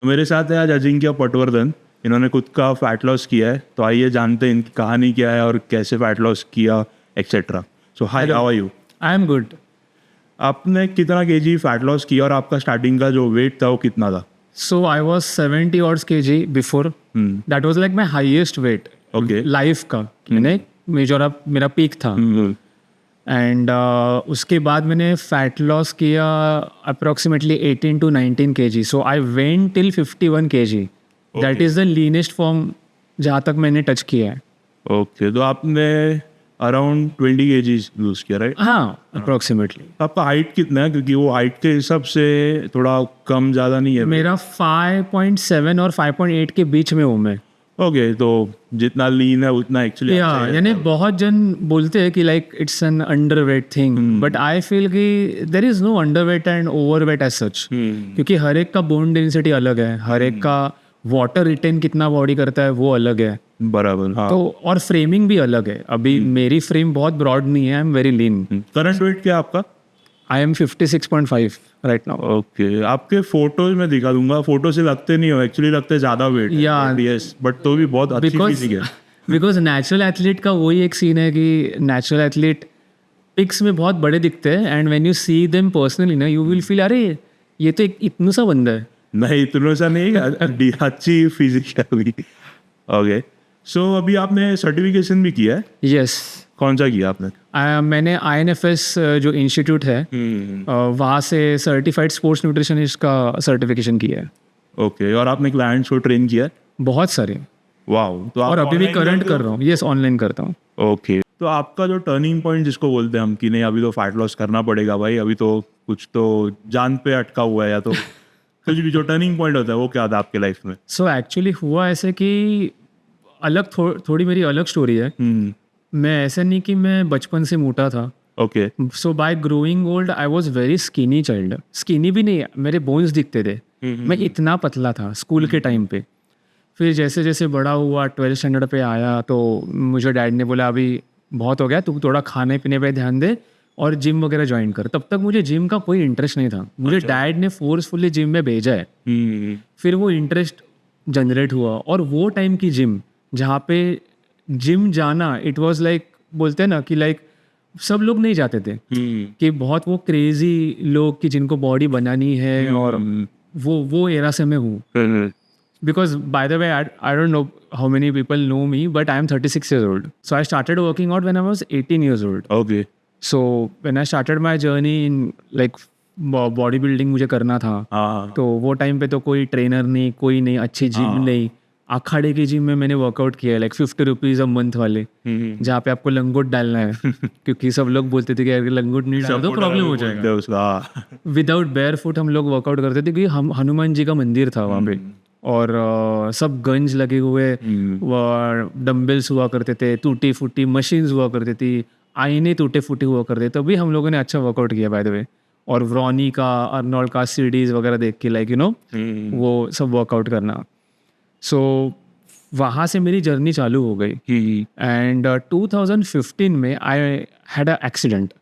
मेरे साथ है आज अजिंक्य पटवर्धन। इन्होंने खुद का फैट लॉस किया है, तो आइए जानते हैं इनकी कहानी क्या है और कैसे फैट लॉस किया etcetera. So hi, how are you? I am good. आपने कितना केजी फैट लॉस किया और आपका स्टार्टिंग का जो वेट था वो कितना था? So I was 70 odd kg before. That was like my highest weight. Okay. Life का मैंने मेरा पीक था. एंड उसके बाद मैंने फैट लॉस किया approximately 18 to 19 kg. So I went till 51 kg. That is the leanest form जहाँ तक मैंने टच किया है. ओके, तो आपने अराउंड 20 केजीज लूज किया, राइट? हाँ, अप्रोक्सीमेटली. आपका हाइट कितना है? क्योंकि वो हाइट के हिसाब से थोड़ा कम ज़्यादा नहीं है। मेरा 5.7 और 5.8 के बीच में हूँ मैं. ओके, तो जितना लीन है उतना एक्चुअली यानी बहुत जन बोलते हैं कि like it's an underweight thing, but I feel कि there is no underweight and overweight as such. क्योंकि हर एक का बोन डेंसिटी अलग है, हर एक का वाटर रिटेन कितना बॉडी करता है वो अलग है. बराबर, हाँ. तो और फ्रेमिंग भी अलग है. अभी मेरी फ्रेम बहुत ब्रॉड नहीं है, I am very lean. Current weight क्या है आपका? I am 56.5 right now. Okay, आपके फोटोज में दिखा दूंगा. फोटो से लगते नहीं हो, एक्चुअली लगते ज्यादा वेट. यस, बट तो भी बहुत अच्छी फिजिक है. बिकॉज नेचुरल एथलीट का वही एक सीन है कि नेचुरल एथलीट पिक्स में बहुत बड़े दिखते हैं, and when you see them personally ना यू विल फील अरे ये तो एक इतना सा बंदा है. नहीं, इतना सा नहीं, अच्छी फिजिक है अभी. ओके, सो अभी आपने सर्टिफिकेशन भी किया है? यस. कौन सा किया आपने? मैंने INFS जो इंस्टीट्यूट है वहाँ से सर्टिफाइड स्पोर्ट्स न्यूट्रिशनिस्ट का सर्टिफिकेशन किया है. ओके, और आपने क्लाइंट्स को ट्रेन किया है? बहुत सारे. वाओ. तो आप और अभी भी online करंट करते हो? कर रहा हूँ. यस, ऑनलाइन करता हूँ. ओके, तो आपका जो टर्निंग पॉइंट जिसको बोलते हैं हम कि नहीं अभी तो फैट लॉस करना पड़ेगा भाई, अभी तो कुछ तो जान पे अटका हुआ है या तो कुछ भी, जो टर्निंग पॉइंट होता है वो क्या था आपके लाइफ में? सो एक्चुअली हुआ ऐसे कि अलग थोड़ी मेरी अलग स्टोरी है. मैं ऐसा नहीं कि मैं बचपन से मोटा था. Okay. So bye growing old I was very skinny child. Skinny भी नहीं, मेरे बोन्स दिखते थे. मैं इतना पतला था स्कूल के टाइम पे. फिर जैसे जैसे बड़ा हुआ 12th स्टैंडर्ड पे आया तो मुझे डैड ने बोला अभी बहुत हो गया, तू थोड़ा खाने पीने पे ध्यान दे और जिम वगैरह ज्वाइन कर. तब तक मुझे जिम का कोई इंटरेस्ट नहीं था. मुझे डैड ने फोर्सफुली जिम में भेजा है. फिर वो इंटरेस्ट जनरेट हुआ, और वो टाइम की जिम जहाँ पे जिम जाना इट वाज लाइक, बोलते हैं ना कि लाइक सब लोग नहीं जाते थे. कि बहुत वो क्रेजी लोग कि जिनको बॉडी बनानी है, और वो एरा से मैं हूँ. Because by the way, I don't know how many people know me, but I am 36 years old. So I started working out when I was 18 years old. Okay. So when I started my journey in like body building मुझे करना था. हाँ. तो वो time पे तो कोई trainer नहीं, कोई नहीं, अच्छी जिम नहीं. अखाड़े की जिम में मैंने वर्कआउट किया है, लाइक 50 रुपीज़ अ मंथ वाले, जहाँ पे आपको लंगोट डालना है. क्योंकि सब लोग बोलते थे कि अगर लंगोट नहीं डाल तो प्रॉब्लम हो जाएगा. उसका विदाउट बेयर फुट हम लोग वर्कआउट करते थे, क्योंकि हम हनुमान जी का मंदिर था वहाँ पे, और सब गंज लगे हुए, डम्बल्स हुआ करते थे, टूटी फूटी मशीन्स हुआ करती थी, आईने टूटे फूटे हुआ करते. तभी हम लोगों ने अच्छा वर्कआउट किया बाय द वे. और व्रॉनी का, अर्नोल्ड का सीडीज वगैरह देख के लाइक यू नो वो सब वर्कआउट करना. सो वहाँ से मेरी जर्नी चालू हो गई. एंड 2015 में I had a accident.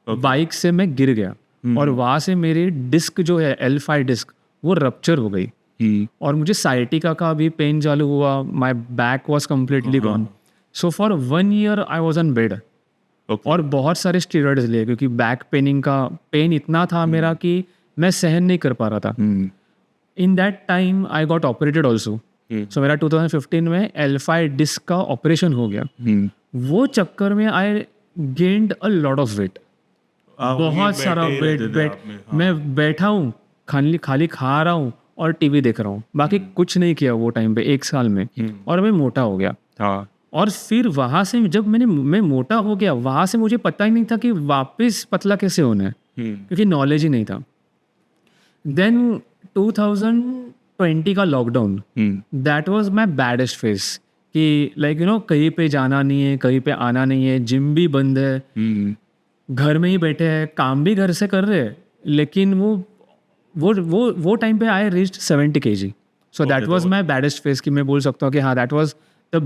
Bike से मैं गिर गया, और वहाँ से मेरी डिस्क जो है L5 डिस्क वो रप्चर हो गई. और मुझे साइटिका का भी पेन चालू हुआ. My back was completely gone. So for 1 year I was on bed. और बहुत सारे स्टीरॉइड्स लिए, क्योंकि बैक पेनिंग का पेन इतना था मेरा कि मैं सहन नहीं कर पा रहा था. In that time I got operated also. So मेरा 2015 में L5 डिस्क का ऑपरेशन हो गया. वो चक्कर में I gained a lot of weight. बहुत सारा वेट. मैं बैठा हूँ, खाली खा रहा हूँ और टीवी देख रहा हूँ, बाकी कुछ नहीं किया वो टाइम पे 1 साल में. और मैं मोटा हो गया. और फिर वहाँ से जब मैं मोटा हो गया, वहाँ से मुझे पता ही नहीं था कि वापस पतला कैसे होना है, क्योंकि नॉलेज ही नहीं था. देन 2020 का lockdown, that was my baddest phase. कि लाइक यू नो कहीं पे जाना नहीं है, कहीं पे आना नहीं है, जिम भी बंद है, घर में ही बैठे हैं, काम भी घर से कर रहे हैं. लेकिन वो टाइम पे I reached 70 kg. So that was my baddest phase. कि मैं बोल सकता हूँ कि हाँ that was the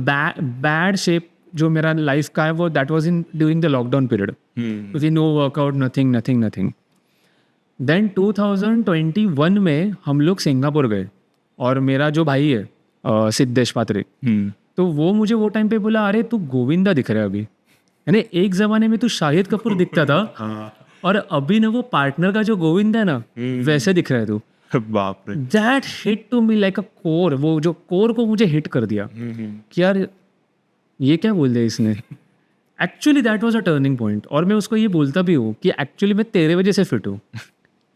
bad shape जो मेरा लाइफ का है, वो that was in during the lockdown period. क्योंकि नो वर्कआउट, नथिंग. देन 2021 में हम लोग सिंगापुर गए. और मेरा जो भाई है सिद्धेश पात्रे, तो वो मुझे वो टाइम पे बोला, अरे तू गोविंदा दिख रहा है अभी, यानी एक ज़माने में तू शाहिद कपूर दिखता था और अभी ना वो पार्टनर का जो गोविंदा है ना वैसे दिख रहा है तू. बाप रे. That hit to me like a core. वो जो कोर को मुझे हिट कर दिया कि यार ये क्या बोल दिया इसने. Actually that was a turning point. और मैं उसको ये बोलता भी हूँ कि एक्चुअली मैं तेरे वजह से फिट हूँ.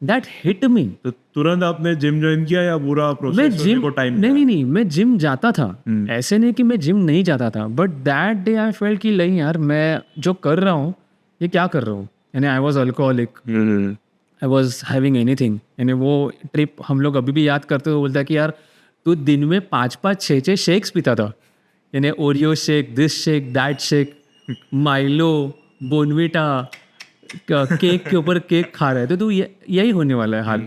That hit me. तो तुरंत आपने जिम ज्वाइन किया या पूरा मैं प्रोसेस जिम को टाइम? नहीं, मैं जिम जाता था. ऐसे नहीं कि मैं जिम नहीं जाता था, but that day I felt कि नहीं यार, मैं जो कर रहा हूँ ये क्या कर रहा हूँ. यानी I was alcoholic, I was having anything. यानी वो ट्रिप हम लोग अभी भी याद करते हुए बोलता है कि यार तू दिन में 5-5, 6-6 शेक्स पीता था. यानी Oreo shake, this shake, that shake, Milo, Bournvita, cake के ऊपर केक खा रहे थे. तो यही होने वाला है हाल.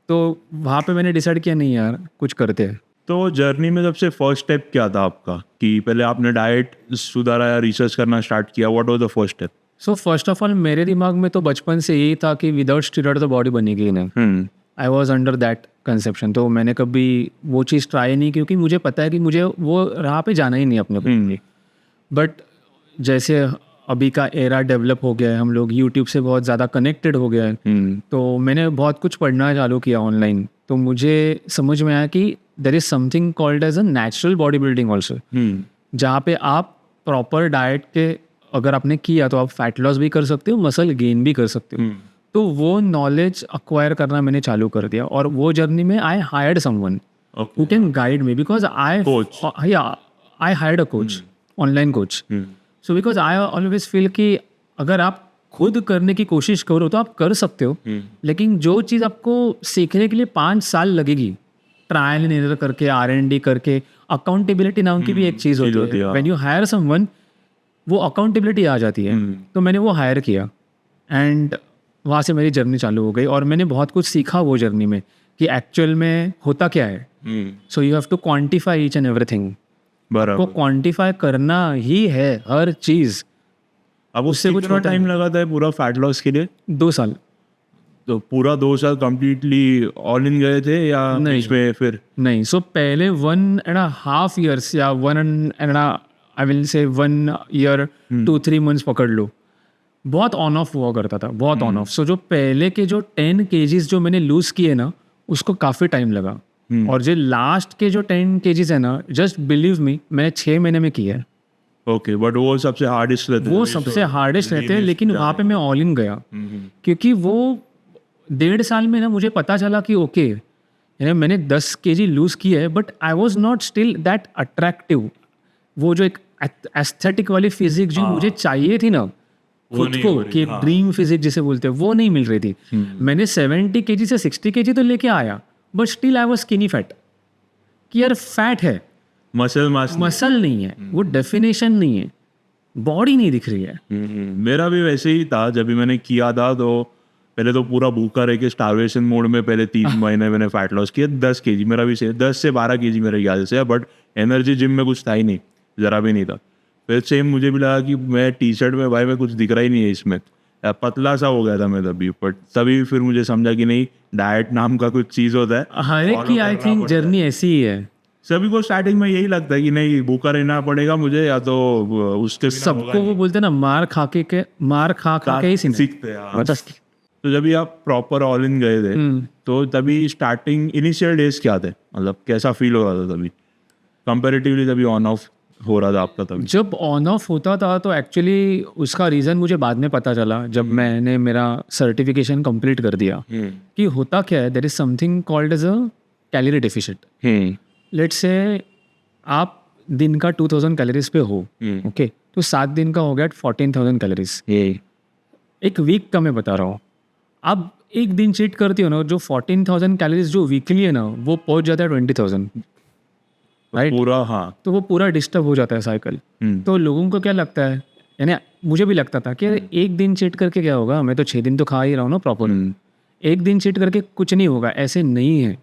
तो वहाँ पे मैंने डिसाइड किया नहीं यार कुछ करते हैं. तो जर्नी में सबसे फर्स्ट स्टेप क्या था आपका कि पहले आपने डाइट सुधारा या रिसर्च करना स्टार्ट किया? What was the first step? So first of all मेरे दिमाग में तो बचपन से यही था कि विदाउट स्टीरॉयड तो बॉडी बनेगी ही नहीं. I was under that conception. तो मैंने कभी वो चीज़ ट्राई नहीं, क्योंकि मुझे पता है कि मुझे वो राह पे जाना ही नहीं अपने को. बट जैसे अभी का एरा डेवलप हो गया है, हम लोग यूट्यूब से बहुत ज़्यादा कनेक्टेड हो गया है. तो मैंने बहुत कुछ पढ़ना चालू किया ऑनलाइन. तो मुझे समझ में आया कि there is something called as a natural body building also, जहाँ पे आप प्रॉपर डाइट के अगर आपने किया तो आप फैट लॉस भी कर सकते हो, मसल गेन भी कर सकते हो. तो वो नॉलेज अक्वायर करना मैंने चालू कर दिया. और वो जर्नी में I hired someone who can guide me, because I hired a coach, online coach. So because I always feel कि अगर आप खुद करने की कोशिश करो तो आप कर सकते हो, लेकिन जो चीज़ आपको सीखने के लिए 5 साल लगेगी, ट्रायल एंड एरर करके, R&D करके, अकाउंटेबिलिटी नाम की भी एक चीज़ होती है. व्हेन यू हायर समवन वो अकाउंटेबिलिटी आ जाती है. तो मैंने वो हायर किया एंड वहाँ से मेरी जर्नी चालू हो गई. और मैंने बहुत कुछ सीखा वो जर्नी में कि एक्चुअल में होता क्या है. So you have to quantify each and everything. को क्वांटिफाई करना ही है हर चीज. अब उससे कुछ टाइम लगाता है पूरा फैट लॉस के लिए? 2 साल. तो पूरा 2 साल कंप्लीटली ऑल इन गए थे या इसमें फिर? नहीं. सो पहले 1.5 years या 1 year 2-3 months पकड़ लो, बहुत ऑन ऑफ हुआ करता था, बहुत ऑन ऑफ. सो जो पहले के जो 10 kgs जो मैंने लूज किए ना, उसको काफ़ी टाइम लगा. और जो लास्ट के जो 10 kgs है ना, जस्ट बिलीव मी, मैंने 6 महीने में किया है. ओके, बट वो सबसे हार्डेस्ट रहते हैं. वो सबसे हार्डेस्ट रहते हैं, लेकिन वहाँ पे मैं ऑल इन गया. क्योंकि वो 1.5 साल में ना मुझे पता चला कि ओके, यानी मैंने 10 kg लूज किया है, but I was not still that attractive. वो जो एक एस्थेटिक वाली फिजिक जो मुझे चाहिए थी ना खुद को, कि ड्रीम फिजिक जिसे बोलते हैं, वो नहीं मिल रही थी. मैंने 70 kg से 60 kg तो लेके आया, but still I was skinny fat. कि यार फैट है, मसल नहीं है, वो डेफिनेशन नहीं है, बॉडी नहीं दिख रही है. मेरा भी वैसे ही था. जब भी मैंने किया था तो पहले तो पूरा भूखा रह के स्टारवेशन मोड में पहले 3 महीने मैंने फैट लॉस किया. 10 kg मेरा भी 10 से 12 kg मेरे ख्याल से. बट एनर्जी जिम में कुछ था ही नहीं, ज़रा भी नहीं था. फिर सेम मुझे भी लगा कि मैं टी-शर्ट में भाई में कुछ दिख रहा ही नहीं है इसमें, पतला सा हो गया था मैं तभी. बट तभी फिर मुझे समझा कि नहीं, डाइट नाम का कुछ चीज़ होता है. हर एक की आई थिंक जर्नी ऐसी ही है. सभी को स्टार्टिंग में यही लगता है कि नहीं, भूखा रहना पड़ेगा मुझे, या तो उसके सबको वो बोलते हैं ना, मार खा के ही सीखते हैं. तो जब भी आप प्रॉपर ऑल इन गए थे तो तभी स्टार्टिंग इनिशियल डेज क्या थे, मतलब कैसा फील हो रहा था तभी कंपैरेटिवली, तभी ऑन ऑफ हो रहा था आपका? तभी जब ऑन ऑफ होता था तो एक्चुअली उसका रीज़न मुझे बाद में पता चला, जब मैंने मेरा सर्टिफिकेशन कंप्लीट कर दिया, कि होता क्या है, there is something called as a calorie deficit. Let's say आप दिन का 2000 कैलोरीज पे हो, ओके, तो 7 दिन का हो गया 14,000 कैलोरीज. एक वीक का मैं बता रहा हूँ. आप एक दिन चीट करते हो ना, जो 14,000 कैलोरीज जो वीकली है ना, वो पहुंच जाता है 20,000, राइट? पूरा, हाँ. तो वो पूरा डिस्टर्ब हो जाता है साइकिल. तो लोगों को क्या लगता है, यानी मुझे भी लगता था कि एक दिन चीट करके क्या होगा, मैं तो 6 दिन तो खा ही रहा हूँ ना प्रॉपर. एक दिन चीट करके कुछ नहीं होगा, ऐसे नहीं है.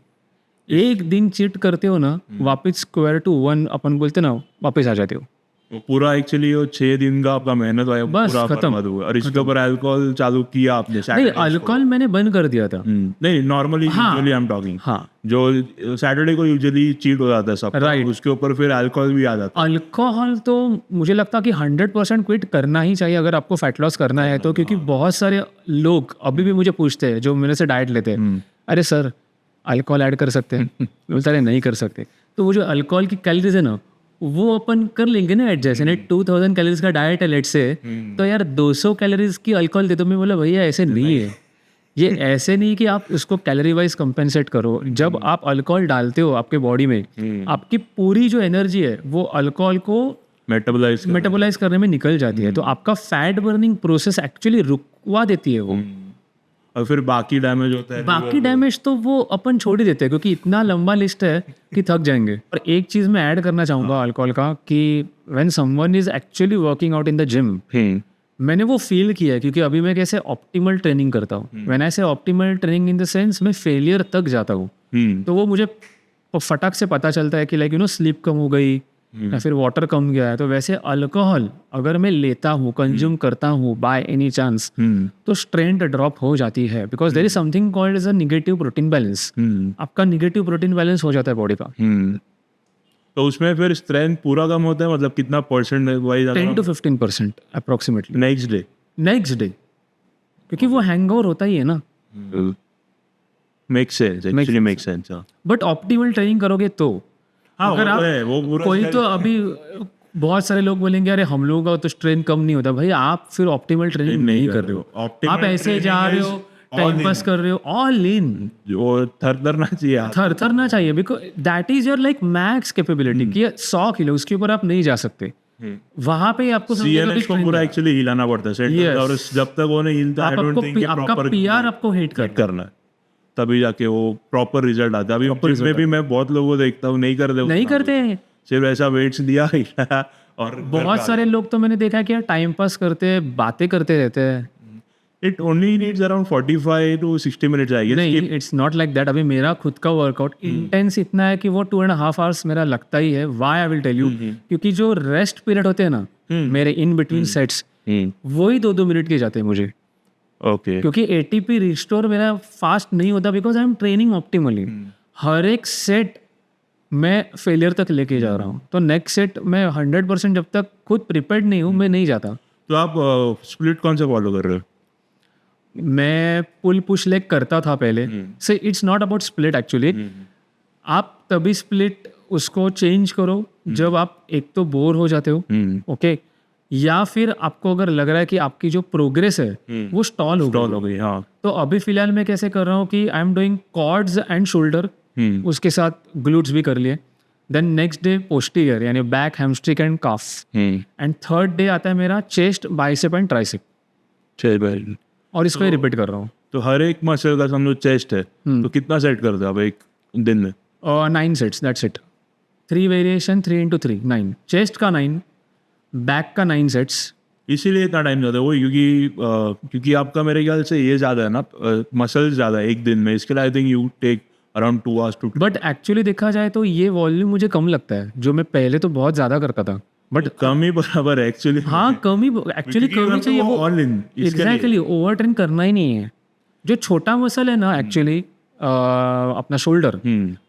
एक दिन चीट करते हो ना, वापस स्क्वायर टू 1 अपन बोलते ना, वापस आ जाते हो. वो पूरा एक्चुअली वो 6 दिन का आपका मेहनत हुआ बस, पूरा खत्म। बर्बाद हुआ और इसके ऊपर अल्कोहल चालू किया आपने नहीं, सैटरडे अल्कोहल मैंने बंद कर दिया था। नहीं normally usually I am talking हाँ, जो सैटरडे को यूजुअली चीट हो जाता है सब Right. उसके ऊपर फिर अल्कोहल भी आ जाता अल्कोहल तो मुझे लगता कि 100% क्विट करना ही चाहिए अगर आपको फैट लॉस करना है तो, क्योंकि बहुत सारे लोग अभी भी मुझे पूछते हैं जो मेरे से डाइट लेते हैं, अरे सर अल्कोहल ऐड कर सकते हैं? मैं बोलता अरे नहीं कर सकते। तो वो जो अल्कोहल की कैलोरीज है ना वो अपन कर लेंगे ना एडजस्ट, यानी 2000 कैलोरीज का डाइट है लेट से, तो यार 200 कैलोरीज की अल्कोहल दे दो। मैं बोला भैया ऐसे नहीं है, ये ऐसे नहीं कि आप उसको कैलोरी वाइज कंपेंसेट करो। जब आप अल्कोहल डालते हो आपके बॉडी में, आपकी पूरी जो एनर्जी है वो अल्कोहल को मेटाबोलाइज करने में निकल जाती है, तो आपका फैट बर्निंग प्रोसेस एक्चुअली रुकवा देती है वो। और फिर बाकी डैमेज होता है बाकी डैमेज तो वो अपन छोड़ ही देते हैं क्योंकि इतना लंबा लिस्ट है कि थक जाएंगे। और एक चीज मैं ऐड करना चाहूंगा अल्कोहल का कि when someone is actually working out in the gym, मैंने वो फील किया है क्योंकि अभी मैं कैसे ऑप्टिमल ट्रेनिंग करता हूँ। व्हेन आई से optimal training in the sense मैं फेलियर तक जाता हूँ, तो वो मुझे फटाक से पता चलता है कि लाइक स्लीप कम हो गई या फिर वाटर कम गया है। तो वैसे अल्कोहल अगर मैं लेता हूँ, कंज्यूम करता हूँ बाय एनी चांस, तो स्ट्रेंथ ड्रॉप हो जाती है because there is something called as a negative protein balance. आपका निगेटिव प्रोटीन बैलेंस हो जाता है बॉडी का। तो उसमें फिर स्ट्रेंथ पूरा कम होता है, मतलब कितना percent wise? 10 to 15% approximately next day, क्योंकि वो हैंगओवर होता ही है ना। Make sense, actually make sense. But optimal training करोगे तो अगर आप वो पूरा कोई तो अभी बहुत सारे लोग बोलेंगे अरे हम लोगों का तो स्ट्रेंथ कम नहीं होता। भाई आप फिर ऑप्टिमल ट्रेनिंग नहीं कर रहे हो, आप ऐसे जा रहे हो, टाइम पास कर रहे हो, ऑल इन। वो थरथरना चाहिए, थरथरना चाहिए because that is your like max capability कि 100 किलो उसके ऊपर आप नहीं जा सकते। वहां पे आपको CNS को पूरा एक्चुअली हिलाना पड़ता है सेंटर, और जब तक वो नहीं हिलता आई डोंट थिंक आपका पीआर आपको हिट करना है तभी जाके वो प्रॉपर रिजल्ट आता है। अभी जिसमें भी मैं बहुत लोगों को देखता हूँ नहीं करते हैं, सिर्फ ऐसा वेट्स दिया हिलाया और बहुत सारे लोग तो मैंने देखा है कि यार टाइम पास करते हैं, बातें करते रहते हैं। It only needs around 45 to 60 minutes आएगी। नहीं, इट्स नॉट लाइक दैट। अभी मेरा खुद का वर्कआउट इंटेंस इतना है कि वो 2.5 hours मेरा लगता ही है। Why I will tell you, क्योंकि जो रेस्ट पीरियड होते हैं ना मेरे इन बिटवीन सेट्स, वही 2-2 मिनट के जाते हैं मुझे। ओके, क्योंकि ATP रिस्टोर मेरा फास्ट नहीं होता because I am training optimally. हर एक सेट मैं फेलियर तक लेके जा रहा हूँ, तो नेक्स्ट सेट मैं 100% जब तक खुद प्रिपेयर्ड नहीं हूँ मैं नहीं जाता। तो आप स्प्लिट कौन से फॉलो कर रहे हो? मैं पुल पुश लेग करता था पहले से। It's not about split actually. आप तभी स्प्लिट उसको चेंज करो जब आप एक तो बोर हो जाते हो, ओके, या फिर आपको अगर लग रहा है कि आपकी जो प्रोग्रेस है वो स्टॉल हो गई। हाँ, तो अभी फिलहाल मैं कैसे कर रहा हूँ कि I am doing quads and shoulder, उसके साथ ग्लूट्स भी कर लिए। देन नेक्स्ट डे पोस्टीरियर यानी back, hamstring and calf, and third day आता है मेरा चेस्ट, बाइसेप एंड ट्राइसेप, और इसको रिपीट कर रहा हूँ। तो हर एक मसल का समझो चेस्ट है तो कितना सेट करते हो आप एक दिन में? 9 sets, that's it. 3 variation, 3 into 3, 9। Chest का 9, बैक का 9 sets। इसीलिए इतना टाइम जाता है वो, क्योंकि आपका मेरे ख्याल से ये ज़्यादा है ना, मसल ज़्यादा है एक दिन में, इसके लिए I think you take around 2 hours to। But actually देखा जाए तो ये वॉल्यूम मुझे कम लगता है, जो मैं पहले तो बहुत ज़्यादा करता था। बट कम ही बराबर है एक्चुअली। हाँ, कम ही एक्चुअली करनी चाहिए वो। All in exactly, over train करना ही नहीं है। जो छोटा मसल है ना एक्चुअली अपना शोल्डर,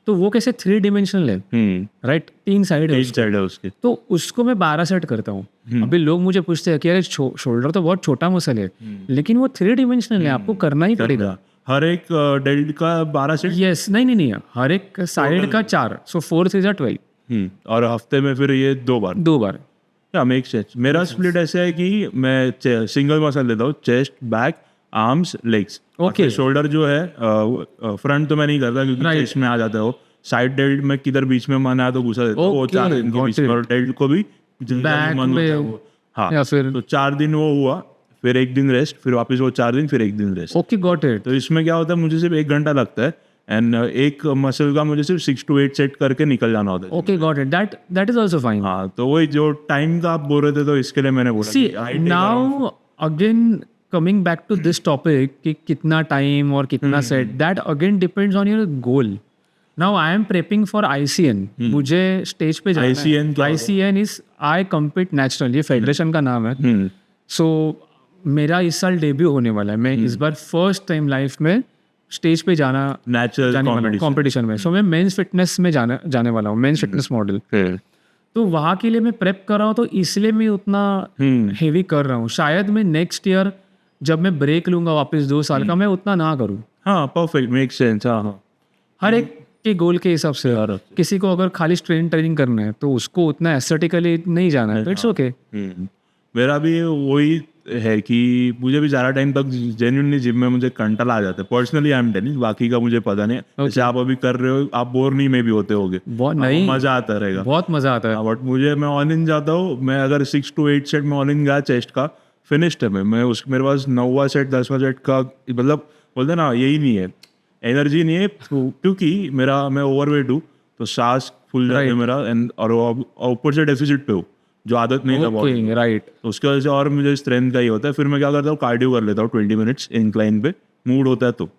तो वो कैसे 3 dimensional है, राइट, 3 साइड है उसके, तो उसको मैं 12 सेट करता हूँ। अभी लोग मुझे पूछते हैं कि अरे शोल्डर तो बहुत छोटा मसल है, लेकिन वो 3 dimensional है, आपको करना ही पड़ेगा। हर एक डेल्ट का 12 सेट? यस, नहीं, हर एक साइड का 4, सो 4 3 12। और हफ्ते में फिर ये 2 बार। या मेक सेंस। मेरा स्प्लिट ऐसा है कि मैं सिंगल मसल लेता हूँ, chest, back, arms, legs. Okay, shoulder जो है फ्रंट तो मैं नहीं करता क्योंकि चेस्ट में आ जाता है वो। साइड डेल्ट में किधर बीच में मन आया तो घुसा देता हूँ, वो 4 दिन के बीच में, और डेल्ट को भी बैक में, हाँ, या फिर तो 4 दिन वो हुआ, फिर 1 दिन रेस्ट, फिर वापस वो 4 दिन, फिर 1 दिन रेस्ट। Okay, got it. तो इसमें क्या होता है, मुझे सिर्फ 1 घंटा लगता है, एंड एक मसल का मुझे सिर्फ 6 to 8 सेट करके निकल जाना होता है। Okay, got it, that is also fine. हाँ, तो वही जो टाइम का आप बोल रहे थे, तो इसके लिए मैंने बोला see now again coming back to this topic कि कितना टाइम और कितना set, that again depends on your goal. Now I am prepping for ICN. मुझे स्टेज पे जाना ICN क्या है. ICN is I compete natural, ये फेडरेशन का नाम है. सो मेरा इस साल डेब्यू होने वाला है. मैं इस बार फर्स्ट टाइम लाइफ में स्टेज पे जाने नेचुरल वाला हूँ कॉम्पिटिशन में. सो मैं मेंस फिटनेस में जाने वाला हूँ, मेंस फिटनेस मॉडल. तो वहाँ के लिए मैं प्रेप कर रहा हूँ, तो इसलिए मैं उतना हेवी कर रहा हूँ. शायद मैं नेक्स्ट ईयर जब मैं ब्रेक लूंगा वापस 2 साल का, मैं उतना ना करूँ. हाँ, परफेक्ट, मेक सेंस. हाँ, हर एक के गोल के हिसाब से. किसी को अगर खाली स्ट्रेन ट्रेनिंग करना है तो उसको उतना एस्थेटिकली नहीं जाना है, तो इट्स ओके. मेरा भी वही है कि मुझे भी ज़्यादा टाइम तक जेन्युइनली जिम में मुझे कंटाला आ जाता है. पर्सनली आई एम टेलिंग, बाकी का मुझे पता नहीं. जैसे आप अभी कर रहे हो, आप बोर नहीं में भी होते होगे. बहुत नहीं, मजा आता रहेगा. बहुत मजा आता है. बट मुझे, मैं ऑल इन जाता हूँ. मैं अगर 6 to 8 सेट में ऑल इन गया चेस्ट का, फिनिश्ड है. मैं मेरे पास 9वां सेट 10वां सेट का, मतलब बोलते ना, यही नहीं है, एनर्जी नहीं है. क्योंकि मैं ओवरवेट हूँ, तो सांस फूल जाता है मेरा. और ऊपर से डेफिसिट पे हो, जो आदत नहीं था बहुत. राइट. तो उसकी वजह से और मुझे स्ट्रेंथ का ही होता है. फिर मैं क्या करता हूँ, कार्डियो कर लेता हूँ 20 मिनट्स इंक्लाइन पे. मूड होता है तो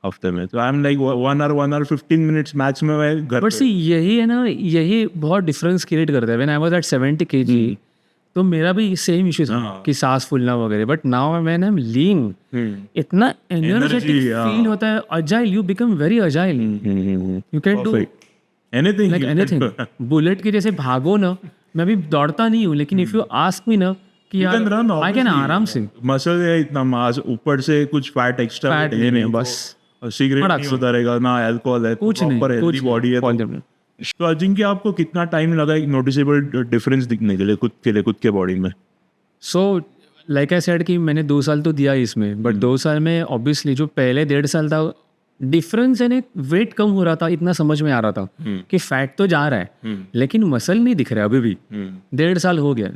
हफ्ते में, तो I am like 1 hour 15 minutes max में मैं घर. बट सी यही है ना, यही बहुत डिफरेंस क्रिएट करता है. When I was at 70 kg, तो मेरा भी सेम इश्यू था कि सांस फूलना वगैरह. But now when I am lean, इतना एनर्जेटिक फील होता है. Agile, you become very agile. You can do anything, like anything. Bullet के जैसे भागो ना. मैं भी दौड़ता नहीं हूँ, लेकिन इफ यू आस्क मी ना कि यार आई कैन आराम से. मसल है इतना, मास ऊपर से कुछ फैट एक्स्ट्रा नहीं, बस सिगरेट नहीं होता रहेगा ना, अल्कोहल है, कुछ नहीं, हेल्दी बॉडी है. तो अजिंक्य, आपको कितना टाइम लगा एक नोटिसेबल डिफरेंस दिखने के लिए खुद के बॉडी में? सो लाइक आई सेड कि मैंने 2 साल तो दिया इसमें, बट 2 साल में ऑब्वियसली जो पहले 1.5 साल था, डिफरेंस यानी वेट कम हो रहा था, इतना समझ में आ रहा था कि फैट तो जा रहा है, लेकिन मसल नहीं दिख रहा है अभी भी. 1.5 साल हो गया.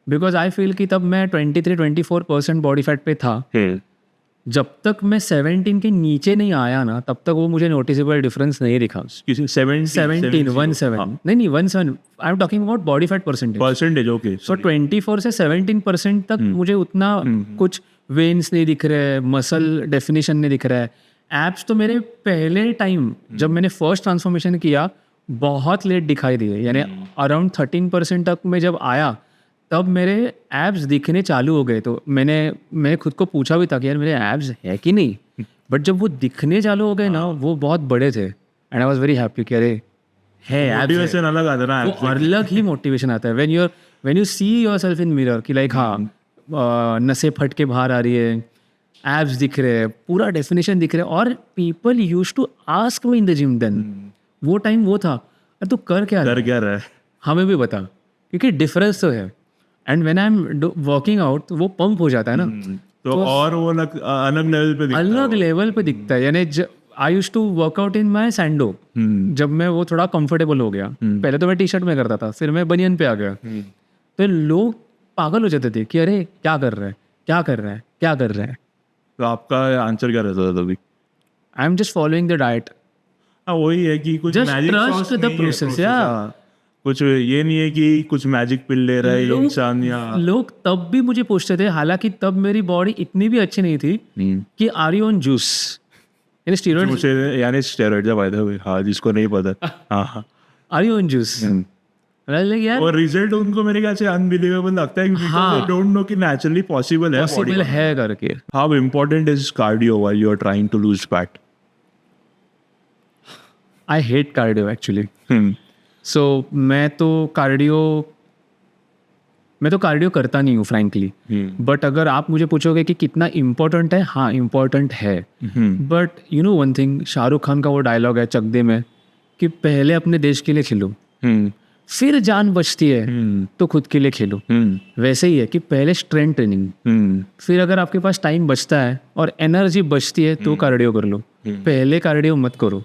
बिकॉज आई फील कि तब मैं 23-24% बॉडी फैट पे था. जब तक मैं 17 के नीचे नहीं आया ना, तब तक वो मुझे नोटिसेबल डिफरेंस नहीं दिखा. 17 नहीं 17. I am talking about body fat percentage. Okay. So 24 से 17% तक मुझे उतना कुछ वेन्स नहीं दिख रहे हैं, मसल डेफिनेशन नहीं दिख रहा है. एब्स तो मेरे पहले टाइम जब मैंने फर्स्ट ट्रांसफॉर्मेशन किया, बहुत लेट दिखाई दिए. यानी अराउंड 13% तक मैं जब आया, तब मेरे एब्स दिखने चालू हो गए. तो मैंने खुद को पूछा भी था कि यार मेरे एब्स है कि नहीं. बट जब वो दिखने चालू हो गए ना, वो बहुत बड़े थे. And I was very happy कि अरे है एब्स. मोटिवेशन अलग आता है ना, वो अलग ही मोटिवेशन आता है when you see yourself in mirror कि लाइक हाँ, नसें फट के बाहर आ रही है, एब्स दिख रहे हैं, पूरा डेफिनेशन दिख रहा है. और people used to ask me in the gym then. वो टाइम वो था, अरे तू कर क्या रहा है, हमें भी बता, क्योंकि डिफरेंस तो है. And when I am working out, वो पंप हो जाता है ना. तो और वो अलग लेवल पे दिखता है. यानी I used to work out in my sando. जब मैं वो थोड़ा कंफर्टेबल हो गया, पहले तो मैं टी-शर्ट में करता था, फिर मैं बनियन पे आ गया. तो लोग पागल हो जाते थे कि अरे क्या कर रहा है, क्या कर रहा है, क्या कर रहा है. तो आपका आंसर क्या रहता था तभी? I am just following the diet. वही है कि कुछ मैजिक ट्रस्ट द प्रोसेस. या कुछ ये नहीं है कि कुछ मैजिक पिल ले रहा है इंसान. या लोग तब भी मुझे पूछते थे, हालांकि तब मेरी बॉडी इतनी भी अच्छी नहीं थी, कि आर यू ऑन जूस, यानी स्टेरॉइड. बाय द वे, हाँ, जिसको नहीं पता, हाँ, आर यू ऑन जूस. यार और रिजल्ट उनको मेरे ख्याल से अनबिलीवेबल लगता है, क्योंकि दे डोंट नो कि नेचुरली पॉसिबल है करके. How important is cardio while you are trying to lose fat? I hate cardio actually. So मैं तो कार्डियो करता नहीं हूँ फ्रैंकली. बट अगर आप मुझे पूछोगे कि कितना इम्पोर्टेंट है, हाँ इम्पोर्टेंट है. But you know one thing, Shahrukh Khan का वो डायलॉग है चक दे में कि पहले अपने देश के लिए खेलो, फिर जान बचती है तो खुद के लिए खेलो. वैसे ही है कि पहले स्ट्रेंथ ट्रेनिंग, फिर अगर आपके पास टाइम बचता है और एनर्जी बचती है तो कार्डियो कर लो. पहले कार्डियो मत करो.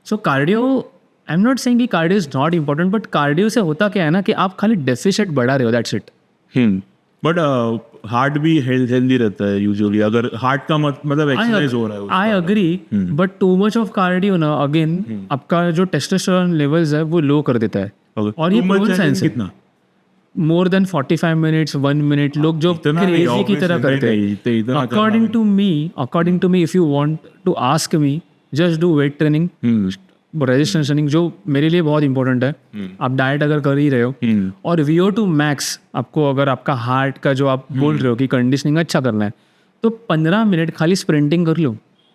So cardio, I am not saying कि cardio is not important, but cardio से होता क्या है ना कि आप खाली डेफिसिट बढ़ा रहे हो, दैट्स इट. बट हार्ट भी हेल्दी रहता है यूजुअली, अगर हार्ट का मतलब एक्सरसाइज हो रहा है. I agree, but too much of cardio ना, अगेन आपका जो टेस्टोस्टेरोन लेवल्स है वो लो कर देता है. और ये प्रूवन साइंस है. कितना? More than 45 minutes, 1 minute. लोग जो क्रेजी की तरह करते हैं. According to me, if you want to ask me, just do weight training, resistance running जो मेरे लिए बहुत इंपॉर्टेंट है, आप डाइट अगर कर ही रहे हो और VO2 मैक्स आपको, अगर आपका हार्ट का जो आप बोल रहे हो कि कंडीशनिंग अच्छा करना है, तो 15 मिनट खाली स्प्रिंटिंग कर लो,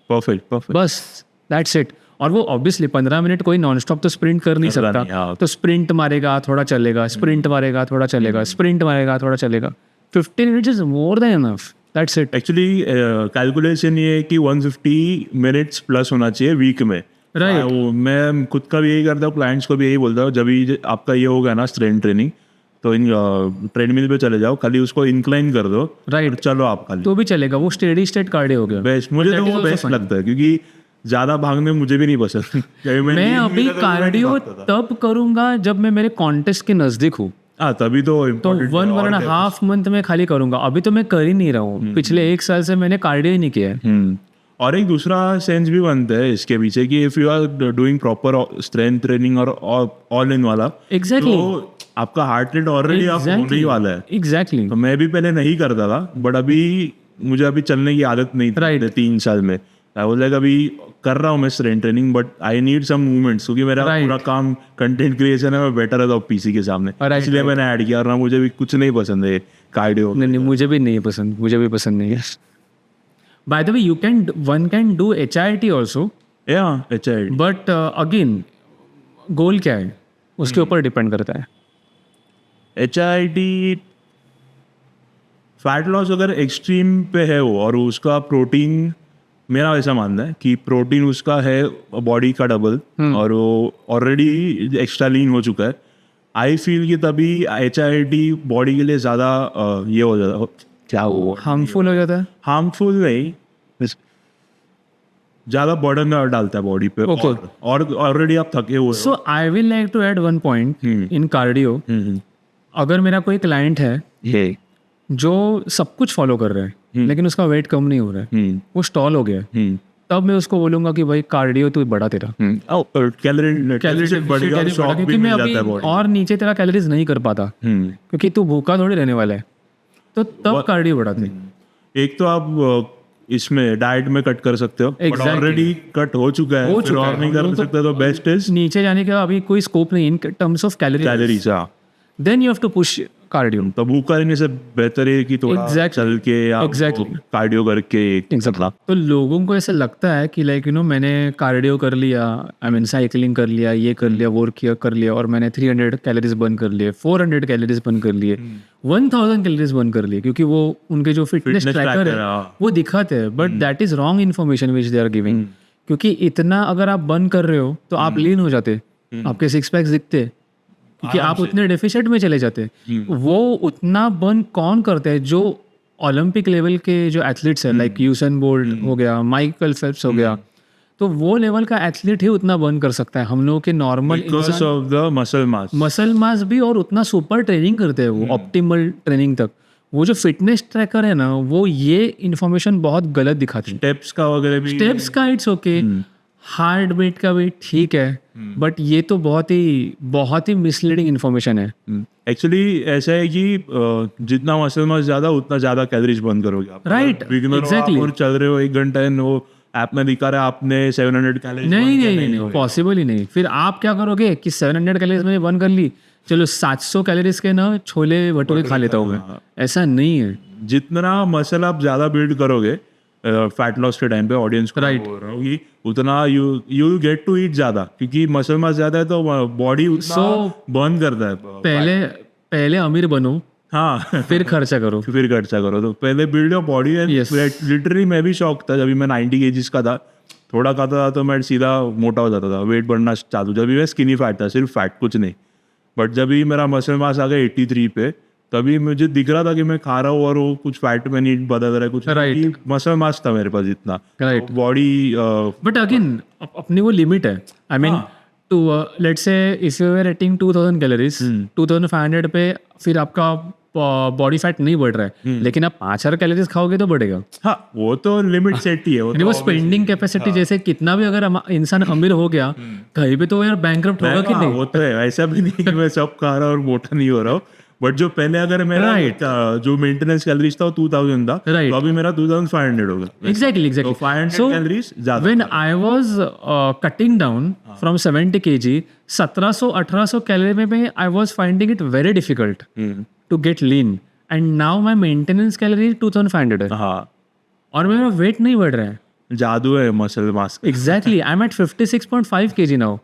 परफेक्ट बस दैट्स इट। और वो ऑब्वियसली 15 मिनट कोई नॉन स्टॉप तो स्प्रिंट कर नहीं सकता, हाँ। तो स्प्रिंट मारेगा थोड़ा चलेगा, स्प्रिंट मारेगा थोड़ा चलेगा, स्प्रिंट मारेगा थोड़ा चलेगा, 15 minutes is more than enough, that's it. Actually calculation ये है कि 150 मिनट्स प्लस होना चाहिए वीक में। Right. वो मैं खुद का भी यही करता हूँ, क्लाइंट्स को भी यही बोलता हूँ, जब भी आपका ये होगा ना स्ट्रेंथ ट्रेनिंग, तो इन ट्रेडमिल पे चले जाओ, खाली उसको इंक्लाइन कर दो, राइट, और चलो आप खाली, तो भी चलेगा, वो स्टेडी स्टेट कार्डियो हो गया। बेस्ट। मुझे तो वो बेस्ट लगता है, क्योंकि ज्यादा भागने मुझे भी नहीं पसंद। मैं अभी कार्डियो तब करूंगा जब मैं मेरे कॉन्टेस्ट के नजदीक हूँ, हाँ तभी तो तो 1.5 मंथ में खाली करूंगा। अभी तो मैं कर ही नहीं रहा हूँ, पिछले 1 साल से मैंने कार्डियो ही नहीं किया है। और एक दूसरा सेंस भी बनता है इसके पीछे कि if you are doing proper strength training और ऑल इन वाला, एग्जैक्टली, तो आपका हार्ट रेट ऑलरेडी आप होने ही वाला है। एग्जैक्टली, तो मैं भी पहले नहीं करता था, बट अभी मुझे अभी चलने की आदत नहीं थी Right. 3 साल में। आई वाज लाइक अभी कर रहा हूँ मैं strength training, but I need some movements, क्योंकि मेरा Right. पूरा काम कंटेंट क्रिएशन है, मैं बेटर रहता हूँ पीसी के सामने, Right, इसलिए मैंने ऐड किया। और मुझे भी कुछ नहीं पसंद है कार्डियो। नहीं, मुझे भी नहीं पसंद, मुझे भी पसंद नहीं है। By the way, one can do HIIT also, या HIIT, बट अगेन गोल क्या है उसके ऊपर डिपेंड करता है। HIIT फैट लॉस अगर एक्सट्रीम पे है वो, और उसका प्रोटीन, मेरा ऐसा मानना है कि प्रोटीन उसका है बॉडी का डबल, और वो ऑलरेडी एक्स्ट्रा लीन हो चुका है, आई फील कि तभी HIIT बॉडी के लिए ज़्यादा ये हो जाता, क्या वो हार्मफुल हो जाता है। हार्मफुल नहीं, ज़्यादा बर्डन डालता है बॉडी पे, Okay. और ऑलरेडी आप थके हुए हो। So I will like to add one point in cardio. अगर मेरा कोई क्लाइंट है ये जो सब कुछ फॉलो कर रहा है लेकिन उसका वेट कम नहीं हो रहा है, वो स्टॉल हो गया है, तब मैं उसको बोलूंगा कि भाई कार्डियो तो बढ़ा तेरा, क्योंकि मैं अभी और नीचे तेरा कैलोरीज नहीं कर पाता, क्योंकि तू भूखा थोड़ी रहने वाला है, तो तब कार्डियो बढ़ाते। एक तो आप इसमें डाइट में कट कर सकते हो, Exactly. ऑलरेडी कट हो चुका है, फिर और नहीं कर सकते, तो बेस्ट इज नीचे जाने का अभी कोई स्कोप नहीं in terms of calories, then you have to push cardio. तो भूखा रहने से बेहतर है कि थोड़ा Exactly. चल के या Exactly. कार्डियो करके तो लोगों को ऐसा लगता है कि लाइक मैंने कार्डियो कर लिया, आई मीन साइकिलिंग कर लिया, ये कर लिया, वो किया कर लिया, और मैंने 300 कैलोरीज बर्न कर लिए, 400 कैलोरीज बर्न कर लिए, 1000 कैलोरीज बर्न कर लिए, क्योंकि वो उनके जो फिटनेस ट्रैकर है वो दिखाते हैं, but that is wrong information which they are giving. क्योंकि इतना अगर आप बर्न कर रहे हो तो आप लीन हो जाते, आपके 6 पैक्स दिखते, क्योंकि आप उतने डेफिसिट में चले जाते। वो उतना बर्न कौन करते हैं? जो ओलंपिक लेवल के जो एथलीट्स हैं, लाइक यूसेन बोल्ट हो गया, माइकल फेल्प्स हो गया, तो वो लेवल का एथलीट ही उतना बर्न कर सकता है। हम लोगों के normal because of the muscle mass भी, और उतना सुपर ट्रेनिंग करते हैं वो, ऑप्टिमल ट्रेनिंग तक। वो जो फिटनेस ट्रैकर है ना, वो ये इन्फॉर्मेशन बहुत गलत दिखाते हैं। स्टेप्स का वगैरह भी, स्टेप्स का इट्स ओके, हार्ट बीट का भी ठीक है, बट ये तो बहुत ही मिसलीडिंग इन्फॉर्मेशन है। एक्चुअली ऐसा है कि जितना मसल मास ज्यादा, उतना ज्यादा कैलोरीज बर्न करोगे आप। Right, exactly. और चल रहे हो 1 घंटा, वो ऐप में दिखा रहा है आपने 700 कैलोरीज, नहीं, पॉसिबल ही नहीं। फिर आप क्या करोगे कि 700 कैलोरीज मैंने बर्न कर ली, चलो 700 कैलोरीज के ना छोले भटूरे खा लेता हूँ मैं, ऐसा नहीं है। जितना मसल आप ज्यादा बिल्ड करोगे फैट लॉस के टाइम पे, ऑडियंस को Right. बोल रहा हूँ कि उतना यू गेट टू ईट ज्यादा, क्योंकि मसल मास ज्यादा है तो बॉडी उतना बर्न करता है। पहले अमीर बनो, हाँ फिर खर्चा करो। फिर खर्चा करो, तो पहले build your body. Yes. Literally मैं भी शौक था, जब मैं 90 kgs का था, थोड़ा खाता था तो मैं सीधा मोटा हो जाता था, वेट बढ़ना चालू। जब भी मैं स्किनी फैट था, सिर्फ फैट, कुछ नहीं, बट जब भी मेरा मसल मास आ गया 83 पे, तभी मुझे दिख रहा था कि मैं खा रहा हूँ और वो कुछ फैट में नहीं बदल रहा है कुछ, Right. मसल मास था मेरे पास इतना, Right. बॉडी। बट अगेन अपनी वो लिमिट है। I mean to let's say if you are eating 2000 calories, 2500 पे फिर आपका बॉडी फैट नहीं बढ़ रहा है, लेकिन आप 5000 कैलोरीज खाओगे तो बढ़ेगा। हाँ, वो तो लिमिट सेट ही है। वो स्पेंडिंग कैपेसिटी, जैसे कितना भी अगर इंसान अमीर हो गया कहीं पे, तो यार बैंकरप्ट होगा कि नहीं? वो तो है, ऐसा भी नहीं कि मैं सब खा रहा हूँ और मोटा नहीं हो रहा हूँ, बट जो पहले अगर मेरा जो मेंटेनेंस कैलोरीज था वो 2000 था, Right. तो अभी मेरा 2500 होगा. Exactly. तो 500 कैलोरीज ज्यादा. When I was cutting down from 70 kg, 1700-1800 calorie में I was finding it very difficult to get lean. And now my maintenance calorie is 2500 है. हाँ, और मेरा वेट नहीं बढ़ रहा है. जादू है muscle mass. Exactly. I'm at 56.5 kg now.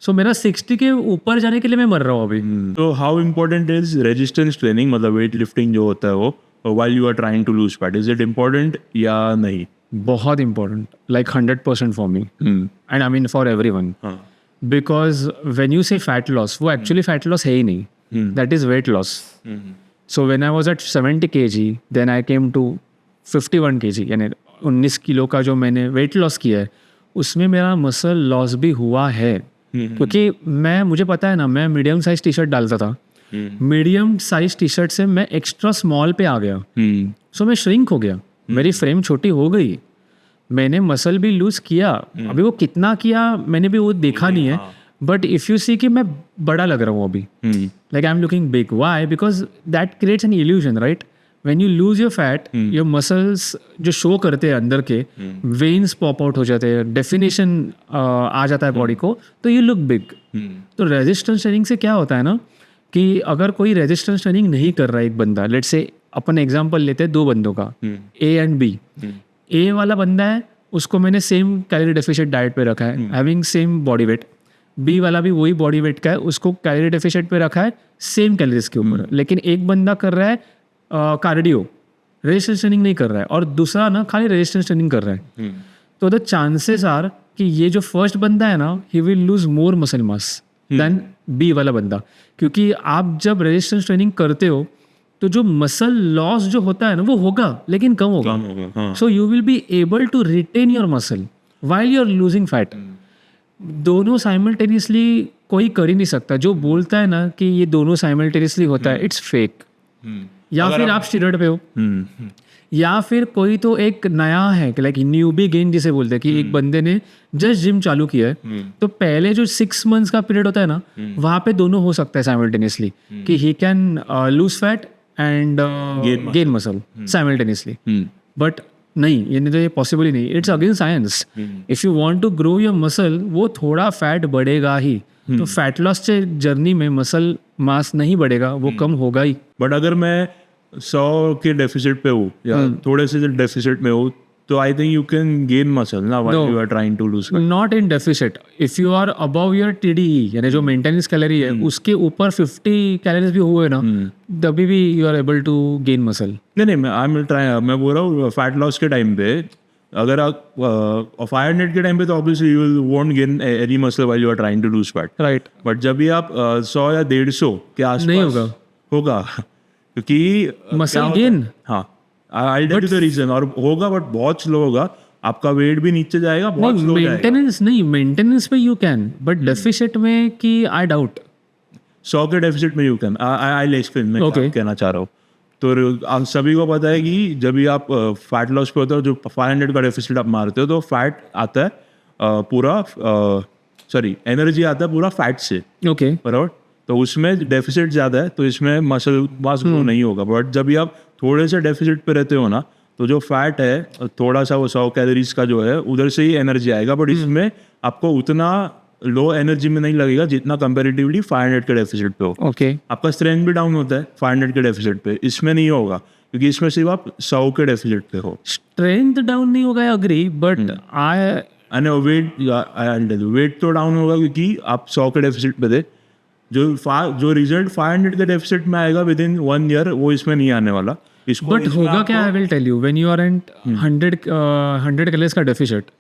So मेरा 60 के ऊपर जाने के लिए मैं मर रहा हूँ अभी. तो how important is resistance training, मतलब वेट लिफ्टिंग जो होता है वो while you are trying to lose fat, is it important या नहीं? बहुत important. Like 100% for me. And I mean for everyone. हाँ. Because when you say fat loss, वो actually fat loss है ही नहीं. That is weight loss. So when I was at 70 kg, then I came to 51 kg. यानी 19 kilo का जो मैंने weight loss किया है, उसमें मेरा मसल लॉस भी हुआ है. क्योंकि मुझे पता है ना, मैं मीडियम साइज टी शर्ट डालता था. मीडियम साइज टी शर्ट से मैं एक्स्ट्रा स्मॉल पे आ गया. सो मैं श्रिंक हो गया. मेरी फ्रेम छोटी हो गई. मैंने मसल भी लूज किया. अभी वो कितना किया मैंने भी वो देखा नहीं है. बट इफ यू सी कि मैं बड़ा लग रहा हूँ अभी. Like I am looking big. Why? Because that creates an illusion, right? When you lose your fat, your muscles जो शो करते हैं अंदर के, veins पॉप आउट हो जाते हैं, डेफिनेशन आ जाता है बॉडी को, तो you look big. तो रेजिस्टेंस ट्रेनिंग से क्या होता है ना, कि अगर कोई रेजिस्टेंस ट्रेनिंग नहीं कर रहा है एक बंदा, लेट्स से अपन एग्जांपल लेते हैं 2 बंदों का, A एंड B. A वाला बंदा है, उसको मैंने सेम कैलोरी डेफिशिएट डाइट पे रखा है, having same body weight. B वाला भी वही बॉडी वेट का है, उसको कैलोरी डेफिशिएट पे रखा है सेम कैलोरीज के ऊपर. लेकिन एक बंदा कर रहा है कार्डियो, रेजिस्टेंस ट्रेनिंग नहीं कर रहा है, और दूसरा ना खाली रेजिस्टेंस ट्रेनिंग कर रहा है. तो द चांसेस आर कि ये जो फर्स्ट बंदा है ना, he will lose more muscle mass than B वाला बंदा. क्योंकि आप जब रेजिस्टेंस ट्रेनिंग करते हो तो जो मसल लॉस जो होता है ना वो होगा, लेकिन कम होगा. So you will be able to retain your muscle while you are losing fat. दोनों साइमल्टेनियसली कोई कर ही नहीं सकता. जो बोलता है ना कि ये दोनों साइमल्टेनियसली होता है, इट्स फेक. या फिर आप स्टीरॉयड पे हो, या फिर कोई तो एक नया है कि लाइक न्यूबी गेन जिसे बोलते हैं, कि एक बंदे ने जस्ट जिम चालू किया है, तो पहले जो 6 मंथ्स का पीरियड होता है ना, वहाँ पे दोनों हो सकता है साइमल्टेनियसली, कि he can lose fat and gain muscle simultaneously. But नहीं, ये नहीं, तो ये पॉसिबल ही नहीं. It's against science. If you want to grow your muscle, वो थोड़ा फैट बढ़ेगा ही. तो फैट लॉस से जर्नी में मसल मास नहीं बढ़ेगा, वो कम होगा ही. बट अगर मैं 100 के डेफिसिट पे हूँ या थोड़े से डेफिसिट में हूँ, तो I think you can gain muscle ना while you are trying to lose. Not in deficit. If you are above your TDE, यानी जो मेंटेनेंस कैलोरी है, उसके ऊपर 50 कैलोरीज भी हुए ना, तभी भी you are able to gain muscle. नहीं, मैं बोल रहा हूँ फैट लॉस के टाइम पे, अगर आप 500 के टाइम पे, तो obviously you will won't gain any muscle while you are trying to lose fat, right? But जब भी आप 100 या 150 के आसपास नहीं होगा क्योंकि मसल गेन. हाँ, I tell you the reason. और होगा बट बहुत स्लो होगा, आपका वेट भी नीचे जाएगा, बहुत स्लो जाएगा. मेंटेनेंस नहीं, मेंटेनेंस पे यू कैन, बट डेफिसिट में कि आई डाउट. 100 के डेफिसिट में यू कैन. आई एक्सप्लेन मैं क्या कहना चाह रहा हूँ. तो आप सभी को पता है कि जब भी आप फैट लॉस पे होते हो, जो 500 का डेफिसिट आप मारते हो, तो फैट आता है पूरा, एनर्जी आता है पूरा फैट से. ओके, बराबर. तो उसमें डेफिसिट ज़्यादा है, तो इसमें मसल मास ग्रो नहीं होगा. बट जब भी आप थोड़े से डेफिसिट पे रहते हो ना, तो जो फैट है थोड़ा सा, वो 100 कैलोरीज का जो है, उधर से ही एनर्जी आएगा. बट इसमें आपको उतना लो एनर्जी में नहीं लगेगा जितना कंपैरेटिवली 500 के डेफिसिट पे हो. ओके. आपका स्ट्रेंथ भी डाउन होता है 500 के डेफिसिट पे, इसमें नहीं होगा, क्योंकि इसमें सिर्फ आप 100 के डेफिसिट पे हो. स्ट्रेंथ डाउन नहीं होगा, आई एग्री, बट वेट तो डाउन होगा, क्योंकि आप 100 के डेफिसिट पे थे. जो रिजल्ट 500 के डेफिसिट में आएगा विद इन 1 ईयर, वो इसमें नहीं आने वाला. बट होगा क्या, I will tell you. When you are at 100 calories का डेफिसिट,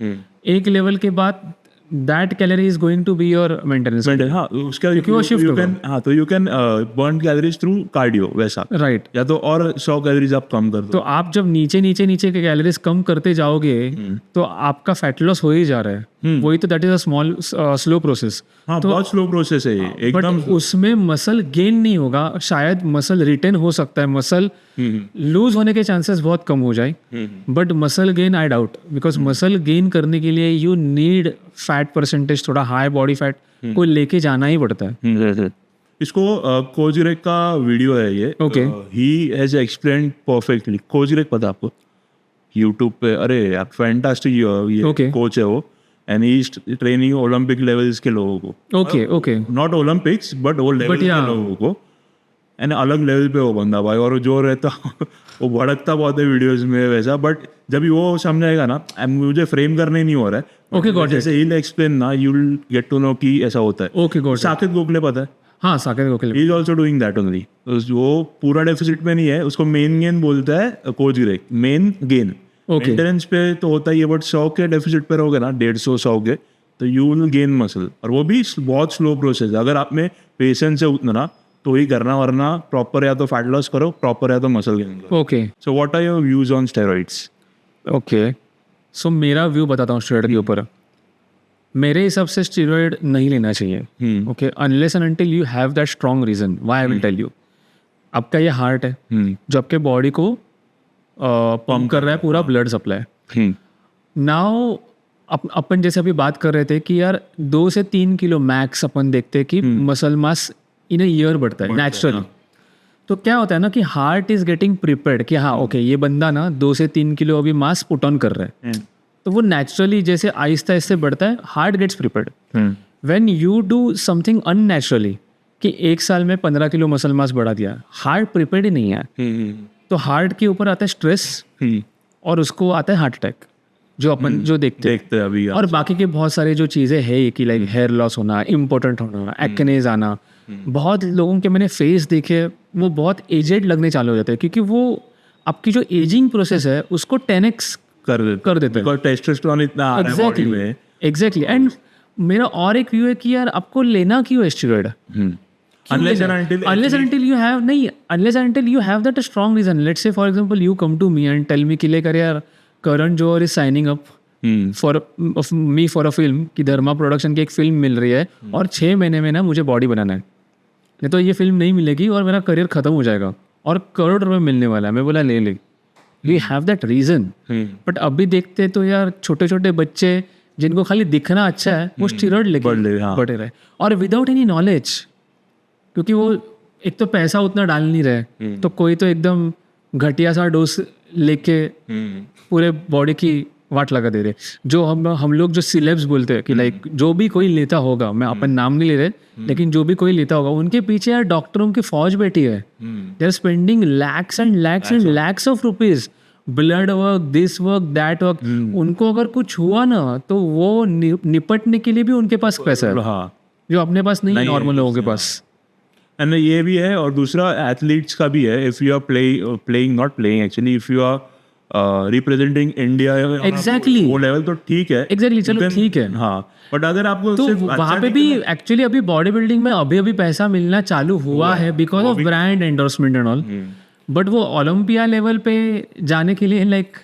एक लेवल के बाद that calorie is going to be your maintenance. हाँ, उसका तो you can burn calories through cardio, वैसा. राइट. या तो और 100 कैलोरीज आप कम कर दो. तो आप जब नीचे के कैलोरीज कम करते जाओगे, तो आपका फैट लॉस हो ही जा रहा है. वही तो, that is a small slow process. हाँ, बहुत स्लो प्रोसेस है ये, एकदम. बट उसमें मसल गेन नहीं होगा, शायद मसल रिटेन हो सकता है, मसल लूज होने के चांसेस बहुत कम हो जाए. But muscle gain I doubt, because muscle gain करने के लिए यू नीड फैट परसेंटेज, थोड़ा हाई बॉडी फैट को लेके जाना ही पड़ता है. इसको कोजरेक का वीडियो है ये. Okay. He has explained perfectly. कोजरेक पता आपको? यूट्यूब पे, अरे यार फैंटास्टिक ये Okay. कोच है वो. And he is training Olympic levels के लोगों को. Okay okay not Olympics but वो लेवल के yeah. लोगों को. एंड अलग लेवल पे वो बंदा भाई. और जो रहता वो भड़कता बहुत है वीडियोस में वैसा. बट जब वो समझाएगा ना, मुझे फ्रेम करने नहीं हो रहा है. Okay, got it. जैसे ही एक्सप्लेन ना, you will get to know कि ऐसा होता है. ओके गॉट साकेत गोखले पता है? हाँ Saket Gokhale he is also doing that only. वो पूरा डेफिसिट में नहीं है, उसको मेन गेन बोलता है कोजरेक. Main gain Okay. मेंटेनेंस पे तो होता ही है, बट 100 के डेफिसिट पे रहोगे ना, 150-100 के, तो यू विल गेन मसल. और वो भी बहुत स्लो प्रोसेस. अगर आप में पेशेंस है उतना ना, तो ही करना, वरना प्रॉपर या तो फैट लॉस करो, प्रॉपर या तो मसल गेन करो. Okay so what are your views on steroids? Okay so मेरा व्यू बताता हूँ स्टेरॉइड के ऊपर. मेरे हिसाब से स्टेरॉइड नहीं लेना चाहिए. Okay unless and until you have that strong reason. Why I will tell you. आपका ये हार्ट है जो आपके बॉडी को पंप कर रहा है पूरा ब्लड सप्लाई. नाउ अपन जैसे अभी बात कर रहे थे कि यार 2 से 3 किलो मैक्स अपन देखते हैं कि muscle mass in a year बढ़ता है नेचुरली. तो क्या होता है ना कि हार्ट इज गेटिंग प्रिपेयर्ड कि हाँ ओके ये बंदा ना 2 से 3 किलो अभी मास पुट ऑन कर रहा है. तो वो नेचुरली जैसे आहिस्ता आहिस्ता बढ़ता है, heart gets prepared. When you do something unnaturally कि 1 साल में 15 किलो मसल मास बढ़ा दिया, हार्ट प्रिपेयर्ड ही नहीं है. तो हार्ट के ऊपर आता है स्ट्रेस और उसको आता है हार्ट अटैक जो अपन जो देखते हैं अभी. और बाकी के बहुत सारे जो चीज़ें है कि लाइक हेयर लॉस होना, इम्पोर्टेंट होना, एक्नेज आना. बहुत लोगों के मैंने फेस देखे, वो बहुत एजेड लगने चालू हो जाते हैं क्योंकि वो आपकी जो एजिंग प्रोसेस है उसको 10x कर देते हैं. बिकॉज़ टेस्टोस्टेरोन इतना आ रहा है बॉडी में. एग्जैक्टली. एंड मेरा और एक व्यू है कि यार आपको लेना क्यों है steroid? Unless and until unless and until you have that a strong reason. Let's say for example you come to me and tell me कि लेकर यार Karan Johar is signing up for me for a film कि धर्मा production की एक film मिल रही है और 6 महीने में ना मुझे बॉडी बनाना है, नहीं तो ये फिल्म नहीं मिलेगी और मेरा करियर खत्म हो जाएगा और करोड़ रुपए मिलने वाला है. मैं बोला ले we have that reason. But अभी देखते तो यार छोटे छोटे बच्चे जिनको खाली दिखना अच्छा है वो स्टेरॉइड लेके बढ़े रहे और विदाउट एनी नॉलेज. क्योंकि वो एक तो पैसा उतना डाल नहीं रहे, तो कोई तो एकदम घटिया सा डोज लेके पूरे बॉडी की वाट लगा दे रहे. जो हम लोग जो सिलेब्स बोलते हैं कि लाइक जो भी कोई लेता होगा, मैं अपन नाम नहीं ले रहे, लेकिन जो भी कोई लेता होगा उनके पीछे यार डॉक्टरों की फौज बैठी है. They are spending lakhs and lakhs of rupees. Blood work, this work, that work. उनको अगर कुछ हुआ ना तो वो निपटने के लिए भी उनके पास पैसा है जो अपने पास नहीं है नॉर्मल लोगों के पास. एंड ये भी है. और दूसरा एथलीट्स का भी है. If you are playing not playing actually, if you are representing India exactly वो लेवल तो ठीक है. एग्जैक्टली चलो ठीक है. हाँ बट अगर आपको तो वहाँ पे भी एक्चुअली अभी बॉडी बिल्डिंग में अभी पैसा मिलना चालू हुआ है because of brand endorsement and all. But वो ओलंपिया लेवल पे जाने के लिए लाइक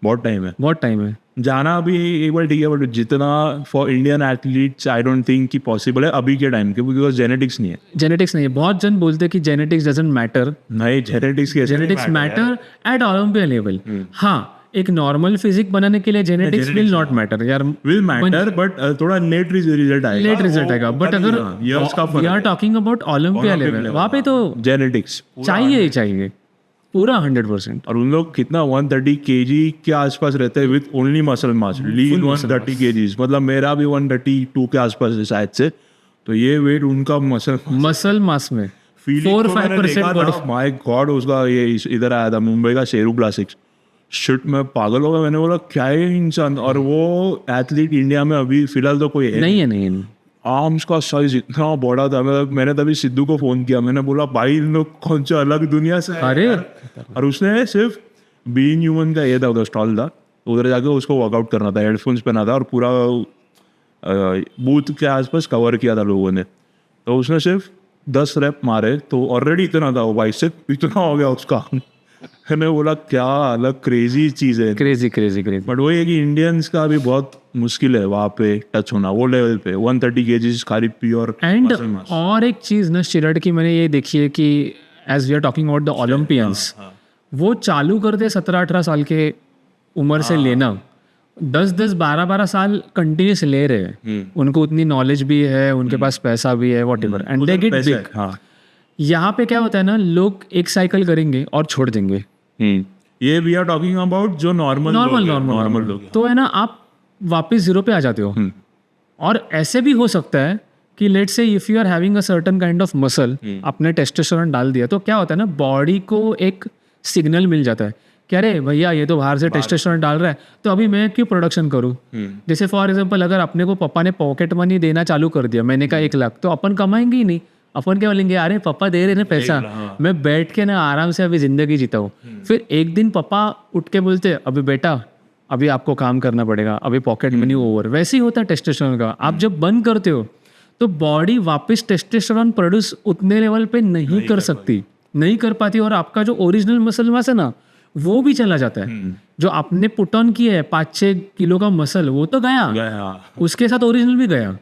बहुत टाइम है. जाना भी एक बार ठीक है, बट जितना for Indian athletes I don't think कि पॉसिबल है अभी के टाइम के, बिकॉज जेनेटिक्स नहीं है. बहुत जन बोलते हैं कि जेनेटिक्स डजंट मैटर. नहीं, genetics matter at Olympia level. हाँ एक नॉर्मल फिजिक बनाने के लिए जेनेटिक्स विल नॉट मैटर यार. विल मैटर बट थोड़ा लेट रिजल्ट आएगा. बट अगर we are talking about Olympia level, वहाँ पे तो जेनेटिक्स चाहिए पूरा 100%. और उन लोग कितना 130 kg के आसपास रहते हैं with only muscle mass. Lean 130 kg, मतलब मेरा भी 132 के आसपास है शायद से. तो ये वेट उनका मसल मास में 4-5%. माय गॉड, उसका ये इधर आया था मुंबई का शेरू क्लासिक्स. शिट मैं पागल हो गया. मैंने बोला क्या है इंसान. और वो एथलीट इंडिया में अभी फिलहाल तो कोई नहीं है. आर्म्स का साइज इतना बड़ा था. मैंने तभी सिद्धू को फोन किया. मैंने बोला भाई इन लोग कौन सा अलग दुनिया से. अरे और उसने सिर्फ बीइंग ह्यूमन का ये था, उधर स्टॉल था, उधर जाके उसको वर्कआउट करना था. हेडफोन्स पहना था और पूरा बूथ के आसपास कवर किया था लोगों ने. तो उसने सिर्फ 10 रैप मारे तो ऑलरेडी इतना था वो बाइसेप इतना हो गया उसका. मैंने बोला क्या अलग क्रेजी चीज़ है. क्रेजी. बट वही है कि इंडियंस का भी बहुत मुश्किल है वहाँ पे टच होना वो लेवल पे. 130 kg खाली प्योर. एंड और एक चीज़ ना स्टेरॉइड की मैंने ये देखी है कि as we are talking about the Olympians, वो चालू करते 17-18 साल के उम्र से लेना, 10-10, 12-12 साल कंटिन्यूस ले रहे हैं. उनको उतनी नॉलेज भी है, उनके पास पैसा भी है, what ever, and they get big. यहाँ पे क्या होता है ना, लोग एक साइकिल करेंगे और छोड़ देंगे. ये वी आर टॉकिंग अबाउट जो नॉर्मल लोग तो है ना, आप वापस जीरो पे आ जाते हो. और ऐसे भी हो सकता है कि let's say if you are having a certain kind of muscle, आपने टेस्टोस्टेरोन डाल दिया, तो क्या होता है ना, बॉडी को एक सिग्नल मिल जाता है कि अरे भैया ये तो बाहर से टेस्टोस्टेरोन डाल रहा है, तो अभी मैं क्यों प्रोडक्शन करूँ. जैसे फॉर एग्जांपल अगर अपने को पापा ने पॉकेट मनी देना चालू कर दिया, महीने का 1 लाख, तो अपन कमाएंगे ही नहीं. अपन क्या बोलेंगे, अरे पापा दे रहे ना पैसा, मैं बैठ के ना आराम से अभी जिंदगी जीता हूँ. फिर एक दिन पापा उठ के बोलते अभी बेटा अभी आपको काम करना पड़ेगा, अभी पॉकेट मनी ओवर. वैसे ही होता है टेस्टोस्टेरोन का. आप जब बंद करते हो तो बॉडी वापस टेस्टोस्टेरोन प्रोड्यूस उतने लेवल पे नहीं कर सकती, नहीं कर पाती, और आपका जो ओरिजिनल मसल मास है ना वो भी चला जाता है. जो आपने पुट ऑन किया है 5-6 किलो का मसल, वो तो गया, उसके साथ ओरिजिनल भी गया.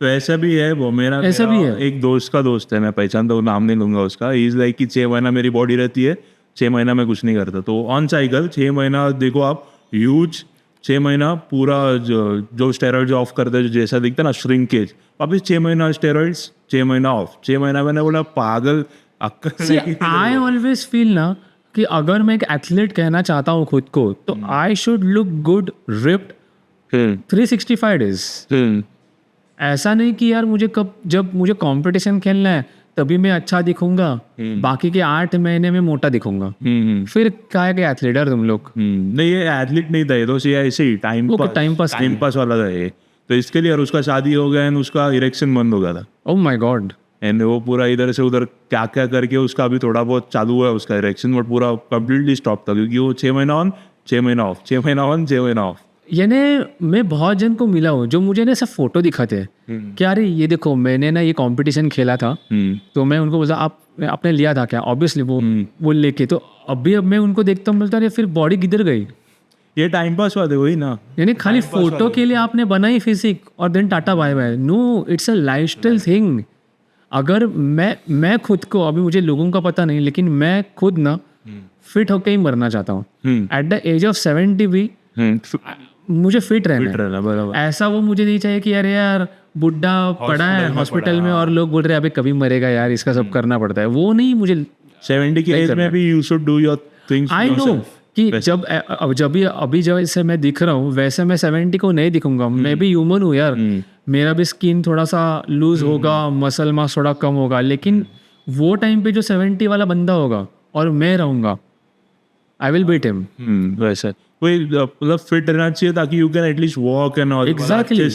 तो ऐसा भी है. वो मेरा भी है. एक दोस्त का दोस्त है, मैं पहचानता हूँ, नाम नहीं लूंगा उसका. इज लाइक कि 6 महीना मेरी बॉडी रहती है, 6 महीना मैं कुछ नहीं करता. तो ऑन साइकिल 6 महीना देखो आप, ह्यूज 6 महीना पूरा जो स्टेरॉइड्स ऑफ करते हैं, जो जैसा दिखता है ना श्रिंकेज, वापिस 6 महीना स्टेरॉइड्स, 6 महीना ऑफ, 6 महीना. मैंने बोला पागल अक्कल. आई ऑलवेज फील ना कि अगर मैं एक एथलीट कहना चाहता हूँ खुद को, तो I should look good ripped 365 days. ऐसा नहीं कि यार मुझे जब मुझे कंपटीशन खेलना है तभी मैं अच्छा दिखूंगा, बाकी के 8 महीने में मोटा दिखूंगा. फिर क्या है कि एथलीट है तुम लोग. नहीं, ये एथलीट नहीं था, ये तो ऐसे ही टाइम पास वाला था ये. तो इसके लिए, और उसका शादी हो गया एंड उसका इरेक्शन बंद हो गया था. Oh my God. एंड वो पूरा इधर से उधर क्या क्या करके उसका अभी थोड़ा बहुत चालू हुआ उसका इरेक्शन, बट पूरा कंप्लीटली स्टॉप था, क्योंकि वो 6 महीना ऑन 6 महीना ऑफ, 6 महीना ऑन 6 महीना ऑफ. यानी मैं बहुत जन को मिला हूँ जो मुझे ना सब फोटो दिखाते हैं कि अरे ये देखो मैंने ना ये कंपटीशन खेला था. तो मैं उनको बोला आपने लिया था क्या, ऑब्वियसली वो लेके. तो अब मैं उनको देखता हूँ, बोलता है फिर बॉडी किधर गई. ये टाइम पास वाले वही ना, यानी खाली फोटो के लिए आपने बनाई फिजिक और then tata bye bye. No, it's a lifestyle thing. अगर मैं खुद को, अभी मुझे लोगों का पता नहीं, लेकिन मैं खुद ना फिट होके ही मरना चाहता हूँ. एट द एज ऑफ 70 भी मुझे फिट रहना है. ऐसा वो मुझे नहीं चाहिए कि अरे यार बुढ़ा पड़ा है हॉस्पिटल में और लोग बोल रहे हैं अबे कभी मरेगा यार, इसका सब करना पड़ता है. वो नहीं, मुझे 70 की एज में भी you should do your things. I know कि जब अभी जैसे मैं दिख रहा हूँ वैसे मैं 70 को नहीं दिखूंगा. मैं भी ह्यूमन हूँ यार, मेरा भी स्किन थोड़ा सा लूज होगा, मसल मास थोड़ा कम होगा, लेकिन वो टाइम पे जो 70 वाला बंदा होगा और मैं रहूंगा, आई विल बीट हिम. वैसे वही मतलब फिट रहना चाहिए ताकि you can at least walk and all. Exactly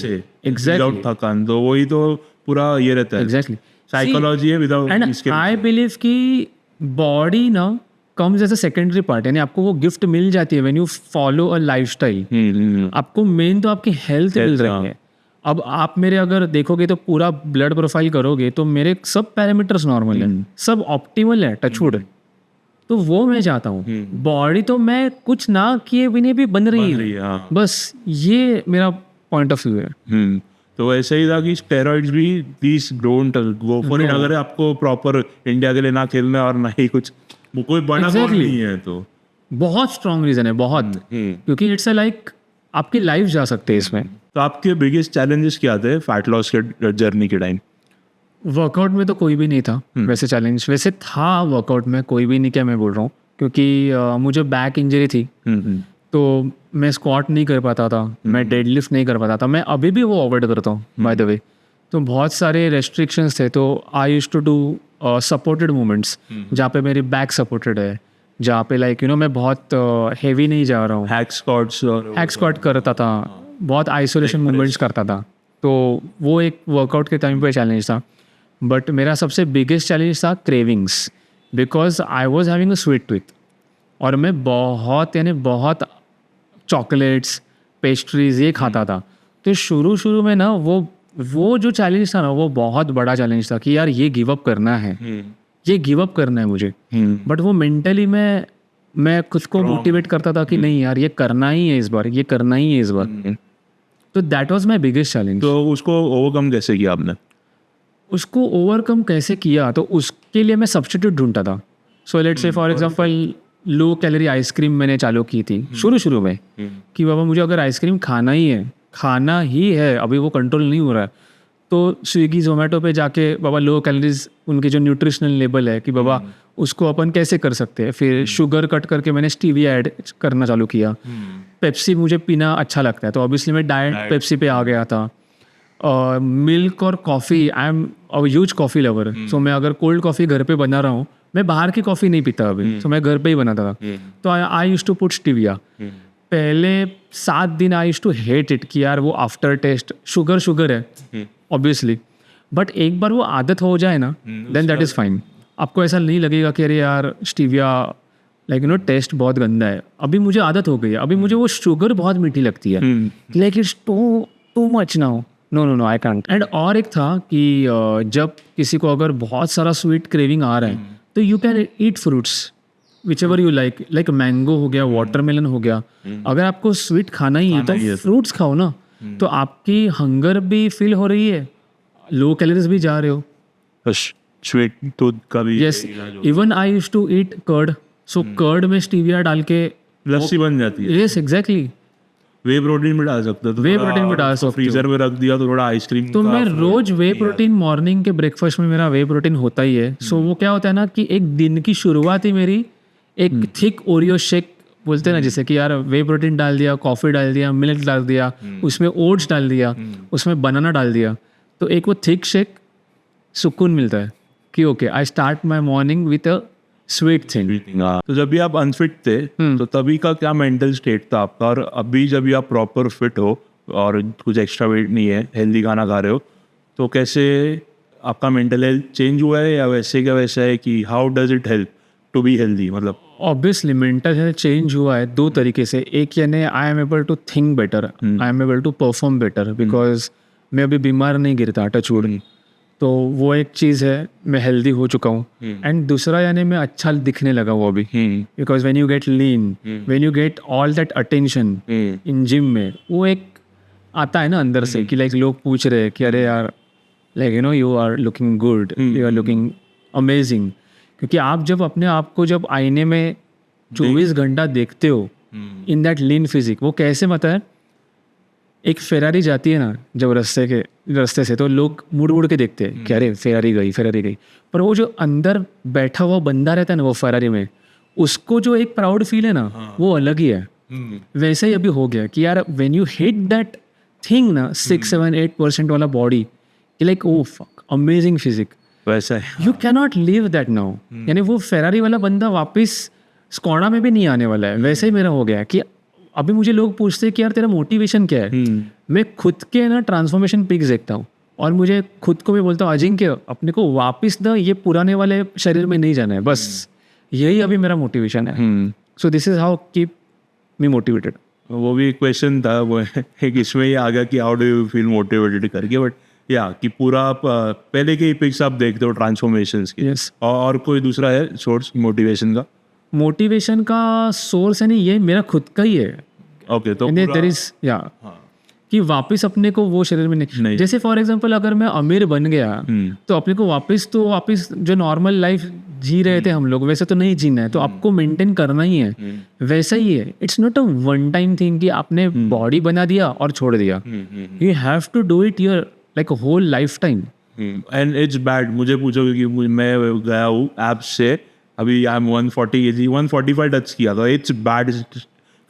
without थकान. तो वही तो पूरा ये रहता है. एग्जैक्टली साइकोलॉजी है विदाउट. आई बिलीव कि बॉडी ना comes as a secondary part. यानी आपको वो गिफ्ट मिल जाती है when you follow a lifestyle. आपको मेन तो आपकी हेल्थ मिल रही है. अब आप मेरे अगर देखोगे तो पूरा ब्लड प्रोफाइल करोगे तो मेरे सब पैरामीटर्स नॉर्मल है, सब ऑप्टिमल है, टचवुड. तो वो मैं चाहता हूँ. बॉडी तो मैं कुछ ना किए बिना भी बन रही है. बस ये मेरा पॉइंट ऑफ व्यू है. तो वैसे ही था कि स्टेरॉइड्स भी please don't go for it. अगर आपको प्रॉपर इंडिया के लिए ना खेलना और ना ही कुछ कोई बड़ा गोल नहीं है तो बहुत स्ट्रॉन्ग रीजन है, बहुत. क्योंकि इट्स अ लाइक आपकी लाइफ जा सकते हैं इसमें. तो आपके बिगेस्ट चैलेंजेस क्या थे फैट लॉस के जर्नी के टाइम? वर्कआउट में तो कोई भी नहीं था वैसे चैलेंज. वैसे था वर्कआउट में कोई भी नहीं, क्या मैं बोल रहा हूँ, क्योंकि मुझे बैक इंजरी थी. तो मैं स्क्वाट नहीं कर पाता था, मैं डेडलिफ्ट नहीं कर पाता था. मैं अभी भी वो अवॉइड करता हूँ बाय द वे. तो बहुत सारे रेस्ट्रिक्शंस थे. तो I used to do supported movements जहाँ पे मेरी बैक सपोर्टेड है, जहाँ पे लाइक मैं बहुत हेवी नहीं जा रहा हूँ. हैक स्क्वाट करता था, बहुत आइसोलेशन मूवमेंट्स करता था. तो वो एक वर्कआउट के टाइम पे चैलेंज था. बट मेरा सबसे बिगेस्ट चैलेंज था cravings, because I was having a sweet tooth. और मैं बहुत चॉकलेट्स, पेस्ट्रीज ये खाता था. तो शुरू में ना वो जो चैलेंज था ना, वो बहुत बड़ा चैलेंज था कि यार ये गिव अप करना है, ये गिव अप करना है मुझे. बट वो मेंटली मैं खुद को मोटिवेट करता था कि नहीं यार ये करना ही है इस बार, ये करना ही है इस बार. तो that was my biggest challenge. तो उसको ओवरकम कैसे किया आपने? उसको ओवरकम कैसे किया, तो उसके लिए मैं सब्स्टिट्यूट ढूंढता था. So let's say for example low calorie ice cream मैंने चालू की थी शुरू में कि बाबा मुझे अगर आइसक्रीम खाना ही है, अभी वो कंट्रोल नहीं हो रहा है, तो स्विगी जोमेटो पे जाके बाबा लो कैलोरीज उनके जो न्यूट्रिशनल लेबल है कि बाबा उसको अपन कैसे कर सकते हैं, फिर शुगर कट करके मैंने स्टीविया ऐड करना चालू किया। पेप्सी मुझे पीना अच्छा लगता है तो ऑब्वियसली मैं डाइट पेप्सी पे आ गया था। मिल्क और coffee, I am a huge coffee lover, so मैं अगर कोल्ड कॉफ़ी घर पे बना रहा हूँ, मैं बाहर की कॉफ़ी नहीं पीता अभी, तो मैं घर पे ही बनाता था। तो आई यूज टू पुट स्टीविया। पहले 7 दिन आई यूज टू हेट इट कि यार वो आफ्टर टेस्ट शुगर है ऑब्वियसली, बट एक बार वो आदत हो जाए ना देन दैट इज़ फाइन। आपको ऐसा नहीं लगेगा कि अरे यार स्टीविया लाइक टेस्ट बहुत गंदा है। अभी मुझे आदत हो गई है, अभी मुझे वो शुगर बहुत मीठी लगती है, like it's too much now, no I can't. And और एक था कि जब किसी को अगर बहुत सारा स्वीट क्रेविंग आ रहा है तो you can eat fruits which ever you like mango हो गया, वाटरमेलन हो गया। अगर आपको स्वीट खाना ही है तो फ्रूट्स खाओ ना, तो आपकी हंगर भी फील हो रही है, लो कैलोरीज भी जा रहे हो। स्वीट दूध का भी yes, even I use to eat curd, so curd में स्टीविया डाल के लस्सी बन जाती है। यस एग्जैक्टली, वे प्रोटीन में डाल सकते हो, तो वे थोड़ा प्रोटीन में डाल सकते हो। फ्रीजर में रख दिया तो थोड़ा आइसक्रीम तो मैं रोज वे प्रोटीन मॉर्निंग के ब्रेकफास्ट में मेरा वे प्रोटीन होता ही है। सो वो क्या होता है ना कि एक दिन की शुरुआत ही मेरी एक थिक ओरियो शेक बोलते हैं ना, जैसे कि यार वे प्रोटीन डाल दिया, कॉफ़ी डाल दिया, मिल्क डाल दिया, उसमें ओट्स डाल दिया, उसमें बनाना डाल दिया, तो एक वो थिक शेक सुकून मिलता है कि okay I start my morning with a sweet thing. तो जब भी आप अनफिट थे तो तभी का क्या मेंटल स्टेट था आपका, और अभी जब भी आप प्रॉपर फिट हो और कुछ एक्स्ट्रा वेट नहीं है, हेल्दी खाना खा रहे हो, तो कैसे आपका मेंटल हेल्थ चेंज हुआ है, या वैसे क्या वैसा है कि how does it help to be healthy? मतलब ऑब्वियसली मेंटल हेल्थ चेंज हुआ है 2 तरीके से। एक यानी I am able to think better, I am able to perform better, because मैं अभी बीमार नहीं गिरता टचवुड, तो वो एक चीज़ है, मैं हेल्दी हो चुका हूँ। एंड दूसरा यानी मैं अच्छा दिखने लगा हूँ अभी, because when you get lean, when you get all that attention in gym में, वो एक आता है ना अंदर से कि लाइक लोग पूछ रहे हैं कि अरे यार like you are looking good, you are looking amazing. क्योंकि आप जब अपने आप को जब आईने में 24 घंटा देखते हो इन दैट लीन फिजिक, वो कैसे मतलब है, एक फेरारी जाती है ना जब रास्ते से, तो लोग मुड़ के देखते हैं कि अरे फेरारी गई, पर वो जो अंदर बैठा हुआ बंदा रहता है ना वो फेरारी में, उसको जो एक प्राउड फील है ना वो अलग ही है। वैसे ही अभी हो गया कि यार when you hit that thing ना 6-7-8% वाला body, like oh fuck amazing physique, वैसा है। You can not live that now. यानी वो फेरारी वाला बंदा वापस स्कॉडा में भी नहीं आने वाला है। वैसे ही मेरा हो गया कि अभी मुझे लोग पूछते हैं कि यार तेरा मोटिवेशन क्या है। मैं खुद के ना ट्रांसफॉर्मेशन पिक्स देखता हूँ और मुझे खुद को भी बोलता हूँ अजिंक्य अपने को वापस ना ये पुराने वाले शरीर में नहीं जाना है, बस यही अभी मेरा मोटिवेशन है। So this is how keep me motivated. वो भी क्वेश्चन था, वो एक इसमें ही आ गया कि how do you feel motivated करके, बट या कि पूरा आप पहले के ही पिक्स आप देखते हो ट्रांसफॉर्मेशंस के। Yes. और कोई दूसरा है सोर्स मोटिवेशन का? मोटिवेशन का सोर्स है नहीं, ये मेरा खुद का ही है। ओके, तो देयर इज कि वापस अपने को वो शरीर में नहीं। जैसे फॉर एग्जांपल अगर मैं अमीर बन गया तो अपने को वापस जो नॉर्मल लाइफ जी रहे थे हम लोग वैसे तो नहीं जीना है, तो आपको मेंटेन करना ही है। वैसा ही है, it's not a one time thing कि आपने बॉडी बना दिया और छोड़ दिया। You have to do it your like whole life time. And it's bad. मुझे पूछोगे कि मैं गया हूँ ऐप से, अभी आई एम 140 kg 145 टच किया था। It's bad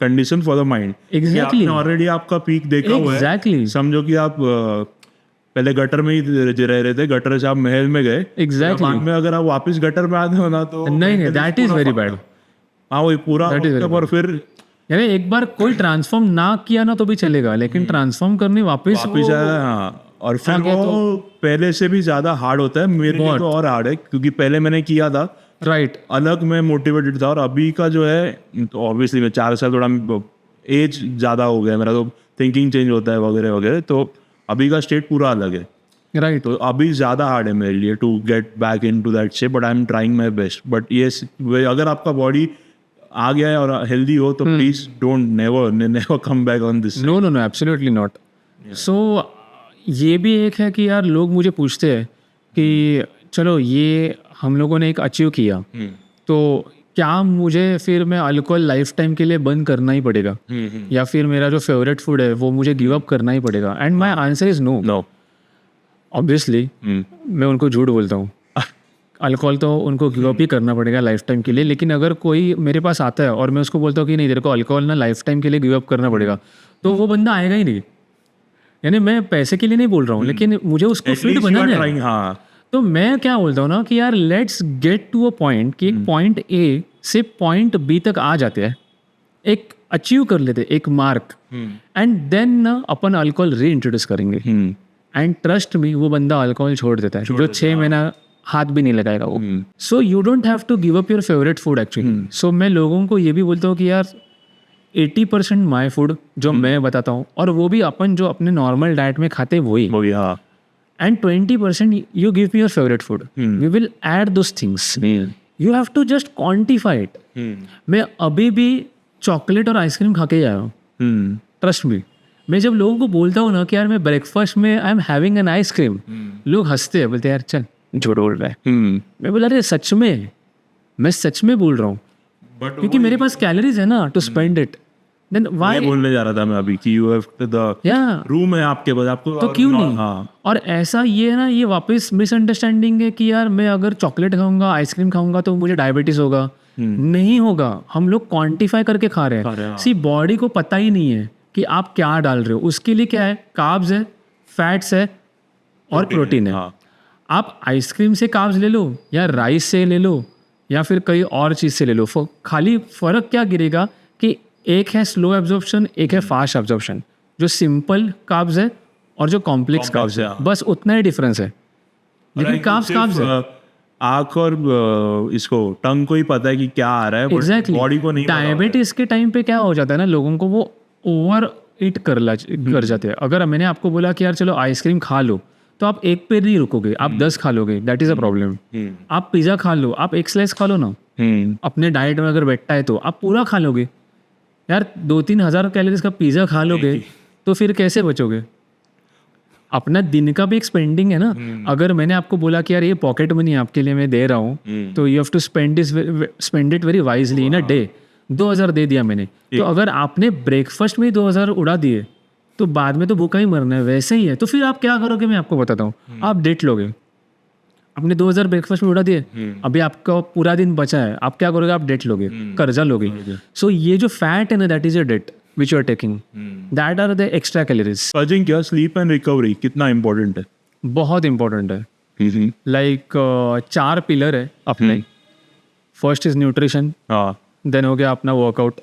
condition for the mind. Exactly. Already आपका पीक देखा हुआ है। Exactly. समझो कि आप पहले गटर में ही रह रहे थे, गटर से आप महल में गए। Exactly. बाद में अगर आप वापस गटर में आते हो ना तो नहीं, दैट इज वेरी बैड। हाँ वही पूरा और फिर यानी एक बार कोई ट्रांसफॉर्म ना किया ना तो भी चलेगा, लेकिन ट्रांसफॉर्म करनी वापस आया। हाँ, और फिर वो पहले से भी ज्यादा हार्ड होता है। मेरे लिए तो और हार्ड है क्योंकि पहले मैंने किया था राइट अलग, मैं मोटिवेटेड था, और अभी का जो है तो ऑब्वियसली मैं 4 साल थोड़ा एज ज़्यादा हो गया मेरा, तो थिंकिंग चेंज होता है वगैरह वगैरह, तो अभी का स्टेट पूरा अलग है। राइट तो अभी ज़्यादा हार्ड है मेरे लिए to get back into that shape, but I am trying my best. But yes, अगर आपका बॉडी आ गया है और हेल्दी हो तो please don't never come back on this. No absolutely not. So ये भी एक है कि यार लोग मुझे पूछते हैं कि चलो ये हम लोगों ने एक अचीव किया, तो क्या मुझे फिर मैं अल्कोहल लाइफ टाइम के लिए बंद करना ही पड़ेगा, या फिर मेरा जो फेवरेट फूड है वो मुझे गिव अप करना ही पड़ेगा? And my answer is no. Obviously मैं उनको झूठ बोलता हूँ। अल्कोहल तो उनको गिव अप ही करना पड़ेगा लाइफ टाइम के लिए, लेकिन अगर कोई मेरे पास आता है और मैं उसको बोलता हूँ कि नहीं तेरे को अल्कोहल ना लाइफ टाइम के लिए गिव अप करना पड़ेगा, तो वो बंदा आएगा ही नहीं। यानी मैं पैसे के लिए नहीं बोल रहा हूँ, लेकिन मुझे उसको फिट बनाना है। हाँ तो मैं क्या बोलता हूँ ना कि यार let's get to a point कि एक पॉइंट ए से पॉइंट बी तक आ जाते हैं, एक अचीव कर लेते एक मार्क, एंड देन ना अपन अल्कोहल री इंट्रोड्यूस करेंगे। एंड ट्रस्ट मी वो बंदा अल्कोहल छोड़ देता है जो 6 महीना हाथ भी नहीं लगाएगा वो। So you don't have to give up your favourite food actually. So मैं लोगों को ये भी बोलता हूँ कि यार 80% माई फूड जो मैं बताता हूँ, और वो भी अपन जो अपने नॉर्मल डाइट में खाते वही, वो भी हाँ and 20% you give me your favorite food. We will add those things. You have to just quantify it. मैं अभी भी चॉकलेट और आइसक्रीम खा के आया हूँ, ट्रस्ट मी। मैं जब लोगों को बोलता हूँ ना कि यार मैं ब्रेकफास्ट में I am having an ice cream, लोग हंसते हैं, बोलते हैं यार चल झूठ बोल रहा है। मैं बोला अरे सच में, मैं सच में बोल रहा हूँ, क्योंकि मेरे पास कैलोरीज है ना to spend it. Then why बोलने जा रहा था मैं अभी कि यू हैव द या रूम है आपके पास, आपको तो क्यों नहीं। हाँ और ऐसा ये है ना, ये वापस मिसअंडरस्टैंडिंग है कि यार मैं अगर चॉकलेट खाऊंगा आइसक्रीम खाऊंगा तो मुझे डायबिटीज होगा। नहीं होगा, हम लोग क्वांटिफाई करके खा रहे हैं। सी बॉडी को पता ही नहीं है कि आप क्या डाल रहे हो। उसके लिए क्या है, कार्ब्स है, फैट्स है और प्रोटीन है। आप आइसक्रीम से कार्ब्स ले लो या राइस से ले लो या फिर कई और चीज़ से ले लो, खाली फ़र्क क्या गिरेगा कि एक है स्लो एब्जॉर्प्शन, एक है फास्ट एब्जॉर्प्शन। जो सिंपल कार्ब्स है और जो कॉम्प्लेक्स कार्ब्स है, बस उतना ही डिफरेंस है। लेकिन कार्ब्स है, आँख और इसको टंग को ही पता है कि क्या आ रहा है, एग्जैक्टली। बॉडी को नहीं। डायबिटीज के टाइम पे क्या हो जाता है ना, लोगों को वो ओवर ईट कर जाते हैं। अगर मैंने आपको बोला कि यार चलो आइसक्रीम खा लो, तो आप एक पे नहीं रुकोगे, आप 10 खा लोगे, दैट इज अ प्रॉब्लम। आप पिज्जा खा लो, आप एक स्लाइस खा लो ना, अपने डाइट में अगर बैठता है तो आप पूरा खा लोगे। यार 2-3 हज़ार कैलोरीज का पिज्जा खा लोगे तो फिर कैसे बचोगे। अपना दिन का भी एक स्पेंडिंग है ना। अगर मैंने आपको बोला कि यार ये पॉकेट मनी आपके लिए मैं दे रहा हूँ, तो you have to spend it very wisely in a day. 2000 दे दिया मैंने, तो अगर आपने ब्रेकफास्ट में 2000 उड़ा दिए तो बाद में तो भूखा ही मरना है, वैसे ही है। तो फिर आप क्या करोगे, मैं आपको बताता हूँ। आप डेट लोगे, आपने 2000 ब्रेकफास्ट में उड़ा दिए, अभी आपका पूरा दिन बचा है, आप क्या करोगे, आप डेट लोगे, कर्जा लोगे। सो ये जो फैट है ना, that is a debt which you are taking, that are the extra calories. Ajinkya, sleep and recovery कितना इंपॉर्टेंट है? बहुत इंपॉर्टेंट है। लाइक 4 पिलर है अपने। फर्स्ट इज न्यूट्रिशन, देन हो गया अपना वर्कआउट,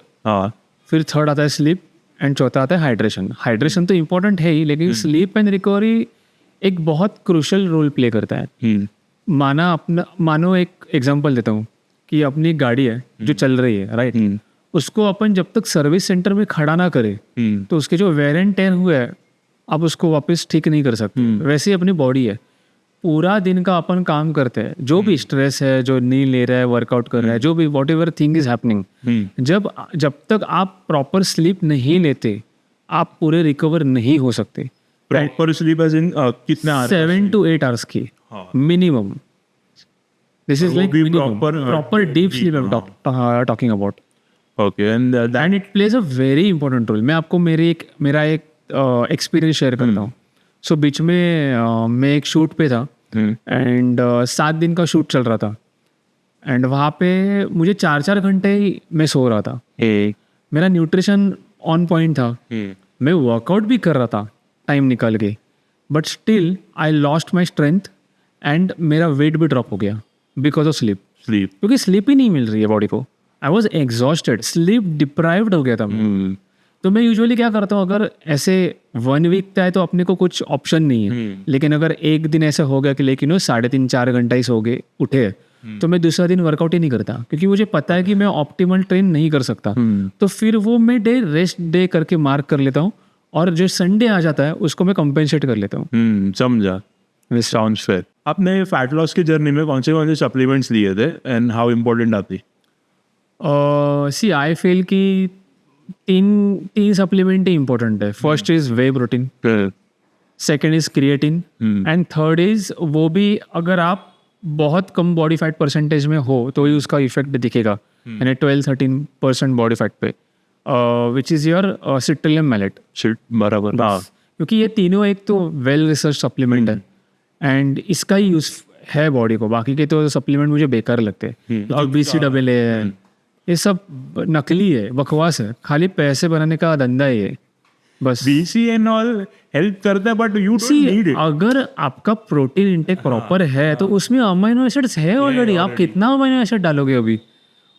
फिर थर्ड आता है स्लीप, एंड चौथा आता है हाइड्रेशन। हाइड्रेशन तो इंपॉर्टेंट है ही, लेकिन स्लीप एंड रिकवरी एक बहुत क्रूशल रोल प्ले करता है। मानो एक एग्जांपल देता हूँ कि अपनी गाड़ी है जो चल रही है, राइट, उसको अपन जब तक सर्विस सेंटर में खड़ा ना करे तो उसके जो वेयर एंड टेयर हुआ है आप उसको वापस ठीक नहीं कर सकते। वैसे ही अपनी बॉडी है, पूरा दिन का अपन काम करते हैं, जो भी स्ट्रेस है, जो नींद ले रहा है, वर्कआउट कर रहा है, जो भी what ever thing is happening, जब तक आप प्रॉपर स्लीप नहीं लेते आप पूरे रिकवर नहीं हो सकते। प्रॉपर स्लीप एज इन कितने 7 to 8 आवर्स की minimum. This is like proper deep sleep I am talking about. Okay, and it plays a very important role. मैं आपको मेरा एक एक्सपीरियंस शेयर करता हूँ। सो बीच में मैं एक शूट पे था एंड 7 दिन का शूट चल रहा था, एंड वहाँ पे मुझे 4-4 घंटे ही मैं सो रहा था। मेरा न्यूट्रिशन ऑन पॉइंट था, मैं वर्कआउट भी कर रहा था टाइम निकाल के, but still I lost my strength and मेरा वेट भी ड्रॉप हो गया बिकॉज ऑफ स्लीप। क्योंकि स्लीप ही नहीं मिल रही है बॉडी को। I was exhausted, sleep deprived हो गया था मैं। तो मैं यूजुअली क्या करता हूँ, अगर ऐसे 1 वीक का है तो अपने को कुछ ऑप्शन नहीं है, लेकिन अगर एक दिन ऐसा हो गया कि लेकिन 3.5-4 घंटा ही सो गए उठे, तो मैं दूसरा दिन वर्कआउट ही नहीं करता, क्योंकि मुझे पता है कि मैं ऑप्टिमल ट्रेन नहीं कर सकता। तो फिर वो मैं रेस्ट डे करके मार्क कर लेता हूँ, और जो संडे आ जाता है उसको मैं कंपेंसेट कर लेता हूँ। समझा, साउंड्स फेयर। आपने फैट लॉस की जर्नी में कौन से सप्लीमेंट्स लिए थे एंड हाउ इम्पोर्टेंट आती? सी आई फील कि तीन सप्लीमेंट ही इम्पोर्टेंट है। First is way protein, second is creatine, and third is वो भी अगर आप बहुत कम बॉडी फैट परसेंटेज में हो तो ही उसका इफेक्ट दिखेगा, यानी 12-13% बॉडी फैट पे, विच इज़ योर सिट्रिलियम मैलेट। बराबर, क्योंकि ये तीनों एक तो वेल रिसर्च सप्लीमेंट है, एंड इसका ही यूज़ है बॉडी को, बाकी के तो सप्लीमेंट मुझे बेकार लगते हैं। और BCAA है, ये सब नकली है, बकवास है, खाली पैसे बनाने का धंधा है ये बस। BC एंड ऑल हेल्प करता है but you don't See, need it. अगर आपका प्रोटीन इंटेक प्रॉपर है तो उसमें अमाइनो एसिड्स है ऑलरेडी, आप कितना अमाइनो एसिड डालोगे अभी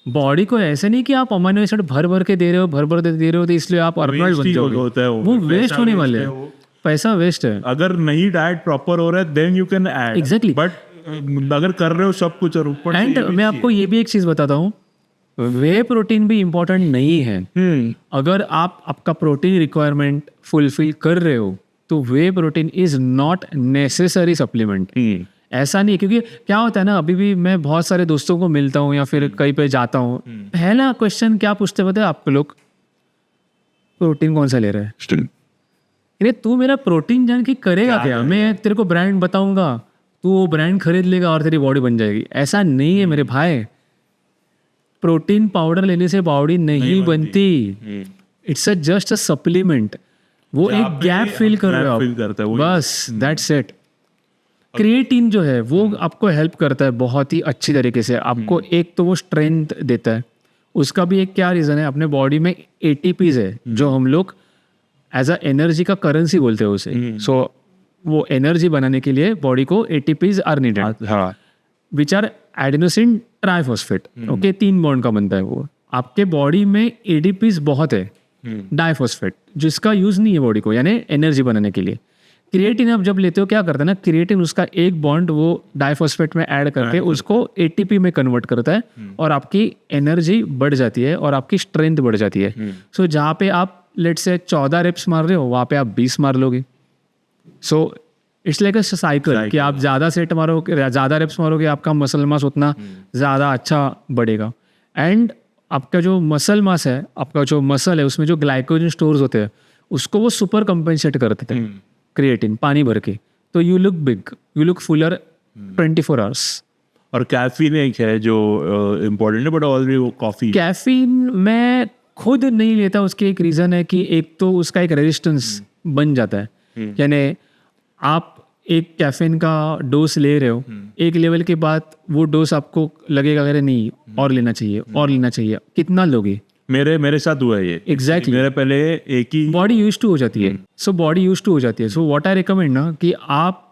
बॉडी को? ऐसे नहीं कि आप अमाइनो एसिड भर भर के दे रहे हो, भर भर के दे रहे हो तो इसलिए आप अर्नल्ड बन जाओगे, होता है वो वेस्ट होने वाले हैं, पैसा वेस्ट है। अगर नहीं डाइट प्रॉपर हो रहा है then you can add Exactly. बट अगर कर रहे हो सब कुछ और ऊपर से एंड मैं आपको ये भी एक चीज बताता हूँ, वे प्रोटीन भी इम्पोर्टेंट नहीं है। अगर आप आपका प्रोटीन रिक्वायरमेंट फुलफिल कर रहे हो तो whey protein is not necessary supplement. ऐसा नहीं है, क्योंकि क्या होता है ना, अभी भी मैं बहुत सारे दोस्तों को मिलता हूँ या फिर कहीं पे जाता हूँ, पहला क्वेश्चन क्या पूछते पता है आपको लोग? प्रोटीन कौन सा ले रहा है? अरे तू मेरा प्रोटीन जान के करेगा क्या? मैं तेरे को ब्रांड बताऊंगा, तू वो ब्रांड खरीद लेगा और तेरी बॉडी बन जाएगी। ऐसा नहीं है मेरे भाई, प्रोटीन पाउडर लेने से बॉडी नहीं बनती। इट्स जस्ट अ सप्लीमेंट, वो एक गैप फिल कर रहा है बस, दैट्स इट। क्रिएटिन जो है वो आपको हेल्प करता है बहुत ही अच्छी तरीके से, आपको एक तो वो स्ट्रेंथ देता है, उसका भी एक क्या रीज़न है, अपने बॉडी में ATPs है जो हम लोग एज अ एनर्जी का करेंसी बोलते हैं उसे। सो वो एनर्जी बनाने के लिए बॉडी को ATPs are needed, which are adenosine triphosphate. Okay, 3 bond का बनता है वो। आपके बॉडी में ADPs बहुत है, डाइफॉस्फेट, जिसका यूज़ नहीं है बॉडी को, यानी एनर्जी बनाने के लिए। क्रिएटिन आप जब लेते हो क्या करता है ना, क्रिएटिन उसका एक बॉन्ड वो डाइफॉस्फेट में ऐड करके उसको ATP में कन्वर्ट करता है और आपकी एनर्जी बढ़ जाती है और आपकी स्ट्रेंथ बढ़ जाती है। सो जहाँ पे आप लेट से 14 रेप्स मार रहे हो वहाँ पे आप 20 मार लोगे। So it's like a cycle कि आप ज़्यादा सेट मारोगे, ज़्यादा रेप्स मारोगे, आपका मसल मास उतना ज़्यादा अच्छा बढ़ेगा। एंड आपका जो मसल मास है, आपका जो मसल है, उसमें जो ग्लाइकोजन स्टोर्स होते हैं उसको वो सुपर कंपेंसेट करते हैं क्रिएटिन पानी भर के। तो you look big, you look Fuller 24 hours. और कैफीन एक है जो इम्पोर्टेंट है, बट ऑलरेडी वो कॉफी। कैफीन मैं खुद नहीं लेता, उसके एक रीज़न है कि एक तो उसका एक रेजिस्टेंस बन जाता है, यानी आप एक कैफीन का डोज ले रहे हो, एक लेवल के बाद वो डोज आपको लगेगा अगर नहीं और लेना चाहिए और लेना चाहिए, कितना लोगे? मेरे साथ हुआ है ये एग्जैक्टली, मेरे पहले एक ही बॉडी यूज टू हो जाती है। सो बॉडी यूज टू हो जाती है। सो व्हाट आई रिकमेंड ना कि आप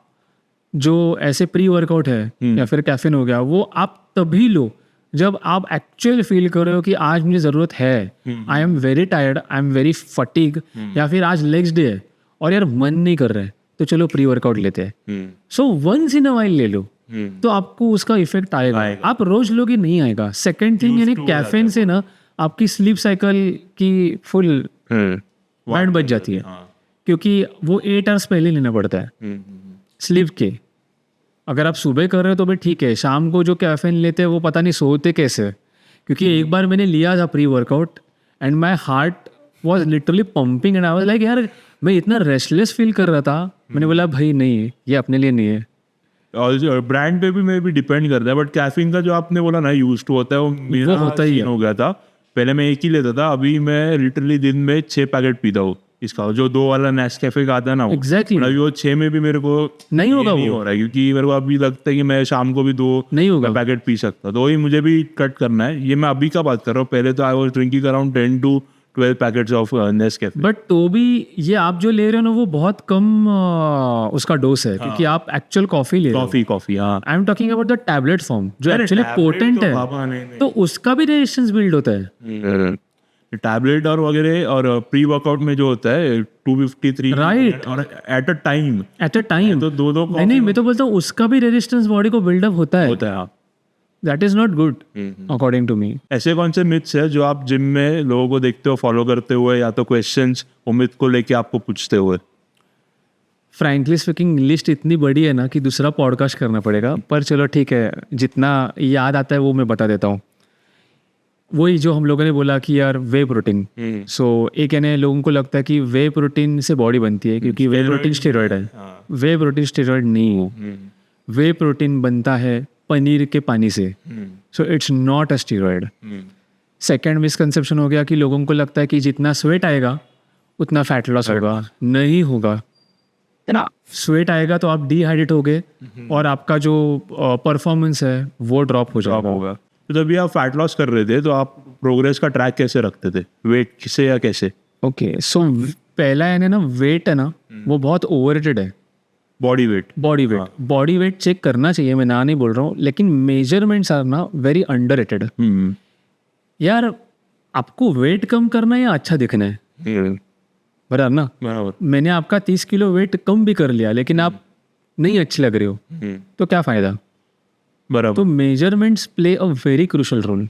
जो ऐसे प्री वर्कआउट है या फिर कैफीन हो गया, वो आप तभी लो जब आप एक्चुअल फील कर रहे हो कि आज मुझे ज़रूरत है, I am very tired, I am very fatigue, या फिर आज नेक्स्ट डे है और यार मन नहीं कर रहा है तो चलो प्री वर्कआउट लेते हैं। So once in a while ले लो तो आपको उसका इफेक्ट आएगा। आप रोज लोगे नहीं आएगा। सेकेंड थिंग, यानी कैफीन से ना आपकी स्लीप साइकिल की फुल बैंड बच जाती है, क्योंकि वो 8 आवर्स पहले लेना पड़ता है स्लीप के। अगर आप सुबह कर रहे हो तो भाई ठीक है, शाम को जो कैफीन लेते हैं वो पता नहीं सोते कैसे। क्योंकि एक बार मैंने लिया था pre workout and my heart was literally pumping and I was like यार मैं इतना रेस्टलेस फील कर रहा था। मैंने बोला भाई नहीं, ये अपने लिए नहीं है। और ब्रांड पे भी मे भी डिपेंड करता है, बट कैफीन का जो आपने बोला ना यूज टू होता है, वो मेरा होता ही सीन हो गया था। पहले मैं एक ही लेता था, अभी मैं लिटरली दिन में 6 पैकेट पीता हूँ इसका, जो 2 वाला नेस्कैफे का आता है ना। एग्जैक्टली, अभी वो 6 में भी मेरे को नहीं होगा, नहीं हो रहा है, क्योंकि मेरे को अभी लगता है कि मैं शाम को भी 2 नहीं होगा पैकेट पी सकता। तो वही मुझे भी कट करना है। ये मैं अभी का बात कर रहा हूँ, पहले तो I was drinking around 10 to 12 packets of Nescafe. But तो भी ये आप जो ले रहे हो ना वो बहुत कम उसका डोज है, क्योंकि आप एक्चुअल कॉफी ले रहे हो। कॉफी हाँ। आई am talking about the tablet form जो एक्चुअली पोटेंट है, तो उसका भी रेजिस्टेंस बिल्ड होता है। टैबलेट और वगैरह, और प्री वर्कआउट में जो होता है 253 राइट, और एट अ टाइम तो दो नहीं मैं तो बोलता हूँ उसका भी रेजिस्टेंस बॉडी को बिल्डअप होता है। That is not good according to me. ऐसे कौन से मिथ्स है जो आप जिम में लोगों को देखते हो फॉलो करते हुए, या तो क्वेश्चंस वो मिथ को लेके आपको पूछते हुए? फ्रैंकली स्पीकिंग लिस्ट इतनी बड़ी है ना कि दूसरा पॉडकास्ट करना पड़ेगा, पर चलो ठीक है, जितना याद आता है वो मैं बता देता हूँ। वही जो हम लोगों ने बोला कि यार वे प्रोटीन, सो एक यानी लोगों को लगता है कि वे प्रोटीन से बॉडी बनती है क्योंकि वे प्रोटीन स्टेरॉइड है। वे प्रोटीन स्टेरॉइड नहीं है। वे प्रोटीन बनता है पनीर के पानी से, सो it's not a steroid. Second misconception हो गया कि लोगों को लगता है कि जितना स्वेट आएगा उतना फैट लॉस होगा। नहीं होगा। ना स्वेट आएगा तो आप डिहाइड्रेट हो गए और आपका जो परफॉर्मेंस है वो ड्रॉप हो जाएगा। होगा। तो जब भी आप फैट लॉस कर रहे थे तो आप प्रोग्रेस का ट्रैक कैसे रखते थे, वेट से या कैसे? ओके, सो पहला है ना, वेट है ना वो बहुत ओवररेटेड है। Body weight? Body weight check करना चाहिए, मैं ना नहीं बोल रहा हूँ, लेकिन मेजरमेंट्स आर ना वेरी अंडररेटेड। यार आपको वेट कम करना है या अच्छा दिखना है, बराबर ना? बराबर। मैंने आपका 30 किलो वेट कम भी कर लिया लेकिन आप नहीं अच्छे लग रहे हो तो क्या फायदा? बराबर। तो measurements play a very crucial role.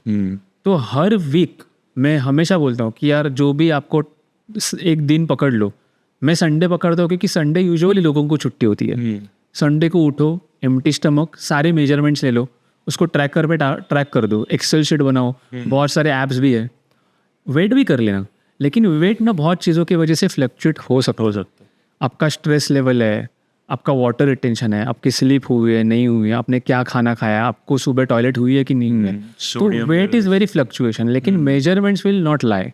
तो हर वीक मैं हमेशा बोलता हूँ कि यार जो भी आपको एक दिन पकड़ लो, मैं संडे पकड़ता हूँ क्योंकि संडे यूजुअली लोगों को छुट्टी होती है। संडे को उठो, एम्प्टी स्टमक, सारे मेजरमेंट्स ले लो, उसको ट्रैकर पे ट्रैक कर दो, एक्सेल शीट बनाओ, बहुत सारे ऐप्स भी है, वेट भी कर लेना। लेकिन वेट ना बहुत चीज़ों की वजह से फ्लक्चुएट हो सकता है। आपका स्ट्रेस लेवल है, आपका वाटर रिटेंशन है, आपकी स्लीप हुई है नहीं हुई है, आपने क्या खाना खाया, आपको सुबह टॉयलेट हुई है कि नहीं हुई है, तो वेट इज़ वेरी फ्लक्चुएशन। लेकिन मेजरमेंट्स विल नॉट लाई।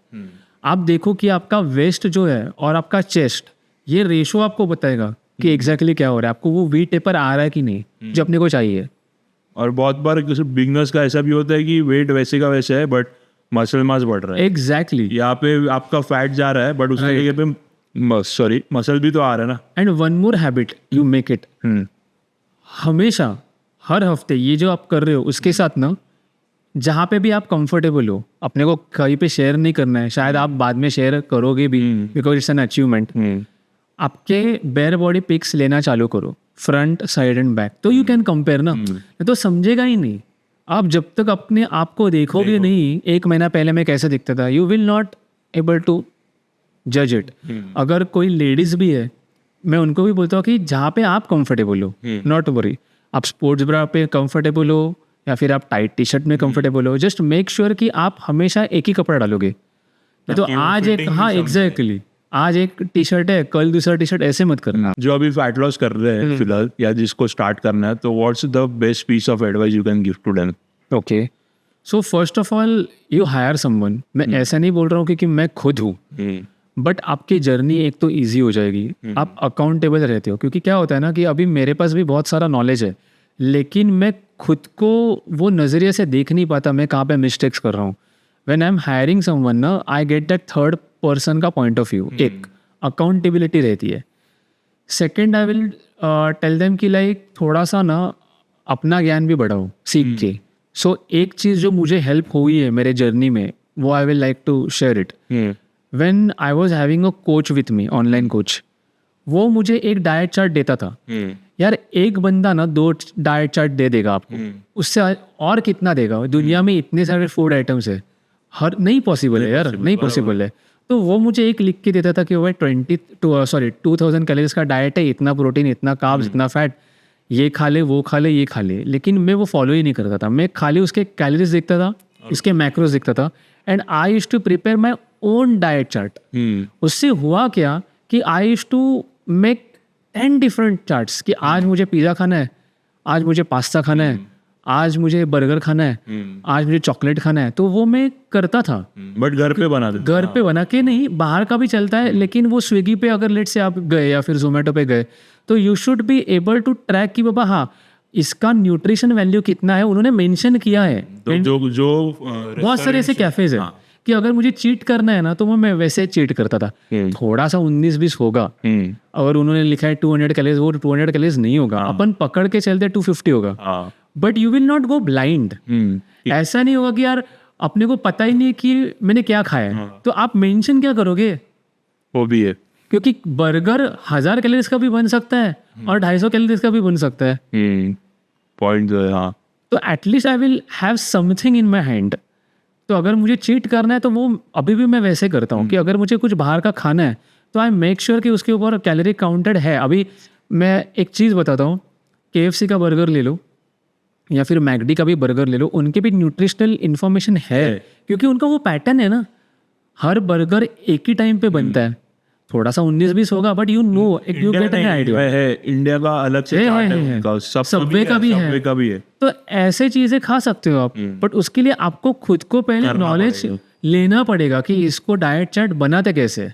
आप देखो कि आपका वेस्ट जो है और आपका चेस्ट, ये रेशो आपको बताएगा कि एग्जैक्टली क्या हो रहा है, आपको वो वी टेपर आ रहा है कि नहीं जो अपने को चाहिए। और बहुत बार बिगनर्स का ऐसा भी होता है कि वेट वैसे का वैसे है बट मसल मास बढ़ रहा है। एग्जैक्टली। यहाँ पे आपका फैट जा रहा है बट उसके जगह पे मसल भी तो आ रहा है ना। And one more habit you make it, हमेशा हर हफ्ते ये जो आप कर रहे हो उसके साथ ना, जहाँ पे भी आप कंफर्टेबल हो, अपने को कहीं पे शेयर नहीं करना है, शायद आप बाद में शेयर करोगे भी बिकॉज इट्स एन अचीवमेंट। आपके बेयर बॉडी पिक्स लेना चालू करो, फ्रंट साइड एंड बैक, तो यू कैन कंपेयर ना। तो समझेगा ही नहीं आप जब तक अपने आप को देखोगे नहीं, एक महीना पहले मैं कैसे दिखता था, you will not able to जज इट। अगर कोई लेडीज भी है, मैं उनको भी बोलता हूँ कि जहाँ पे आप कंफर्टेबल हो, नॉट वरी, आप स्पोर्ट्स ब्रा पे कंफर्टेबल हो या फिर आप टाइट टी शर्ट में कंफर्टेबल हो, जस्ट मेक श्योर कि आप हमेशा एक ही कपड़ा डालोगे। तो आज एक, हाँ एग्जैक्टली, आज एक टी शर्ट है कल दूसरा टी शर्ट, ऐसे मत करना। जो अभी फैट लॉस कर रहे हैं फिलहाल या जिसको स्टार्ट करना है, तो what's the best piece of advice you can give to them? Okay, so first of all you hire someone. मैं ऐसा नहीं बोल रहा हूँ कि मैं खुद हूँ, बट आपकी जर्नी एक तो ईजी हो जाएगी, आप अकाउंटेबल रहते हो। क्योंकि क्या होता है ना कि अभी मेरे पास भी बहुत सारा नॉलेज है लेकिन मैं खुद को वो नज़रिए से देख नहीं पाता मैं कहाँ पे मिस्टेक्स कर रहा हूँ। When I am hiring someone ना, I get that third person का पॉइंट ऑफ व्यू, एक अकाउंटेबिलिटी रहती है। Second, I will tell them कि लाइक थोड़ा सा ना अपना ज्ञान भी बढ़ाओ सीख के। सो एक चीज़ जो मुझे हेल्प हुई है मेरे जर्नी में, वो I will like to share it. When I was having a coach with me, online coach, वो मुझे एक डाइट चार्ट देता था। यार एक बंदा ना 2 डाइट चार्ट दे देगा आपको, उससे और कितना देगा? दुनिया में इतने सारे फूड आइटम्स है, हर नहीं पॉसिबल है यार, नहीं पॉसिबल है। तो वो मुझे एक लिख के देता था कि वो 2000 कैलोरीज का डाइट है, इतना प्रोटीन, इतना कार्ब्स, इतना फैट, ये खा ले, वो खा ले, ये खा ले। लेकिन मैं वो फॉलो ही नहीं करता था, मैं खाली उसके कैलोरीज देखता था, इसके मैक्रोज देखता था, and I used to prepare my own diet chart. उससे हुआ क्या कि I used to make 10 different charts कि आज मुझे पिज़्ज़ा खाना है, आज मुझे पास्ता खाना है, आज मुझे बर्गर खाना है, आज मुझे चॉकलेट खाना है। तो वो मैं करता था, बट घर पे बना देते, घर पे बना के नहीं, बाहर का भी चलता है। लेकिन वो स्विगी पे अगर लेट से आप गए या फिर जोमेटो पे गए, तो you should be able to track कि बाबा हाँ इसका न्यूट्रिशन वैल्यू कितना है, उन्होंने मेंशन किया है। तो जो बहुत सारे ऐसे कैफेज है कि अगर मुझे चीट करना है ना, तो वो मैं वैसे चीट करता था, थोड़ा सा 19-20 होगा। अगर उन्होंने लिखा है 200 कैलोरीज, वो 200 कैलोरीज नहीं होगा, अपन पकड़ के चलते 250 होगा। But you will not go blind. ऐसा नहीं होगा कि यार अपने को पता ही नहीं कि मैंने क्या खाया है, तो आप मेंशन क्या करोगे? वो भी है, क्योंकि बर्गर 1000 कैलोरीज का भी बन सकता है और 250 कैलोरीज का भी बन सकता है। पॉइंट जो है, हाँ। तो at least I will have something in my hand. तो अगर मुझे चीट करना है तो वो अभी भी मैं वैसे करता हूँ कि अगर मुझे कुछ बाहर का खाना है तो आई मेक श्योर कि उसके ऊपर कैलोरी काउंटेड है। अभी मैं एक चीज़ बताता हूँ, KFC का बर्गर ले लो या फिर मैकडी का भी बर्गर ले लो, उनके भी न्यूट्रिशनल इन्फॉर्मेशन है क्योंकि उनका वो पैटर्न है ना, हर बर्गर एक ही टाइम पे बनता है, थोड़ा सा 19-20 होगा but you know, you get an idea. है इंडिया का अलग से चार्ट है उनका, सबवे का भी है। तो ऐसे चीजें खा सकते हो आप, बट उसके लिए आपको खुद को पहले नॉलेज लेना पड़ेगा कि इसको डाइट चार्ट बनाते कैसे।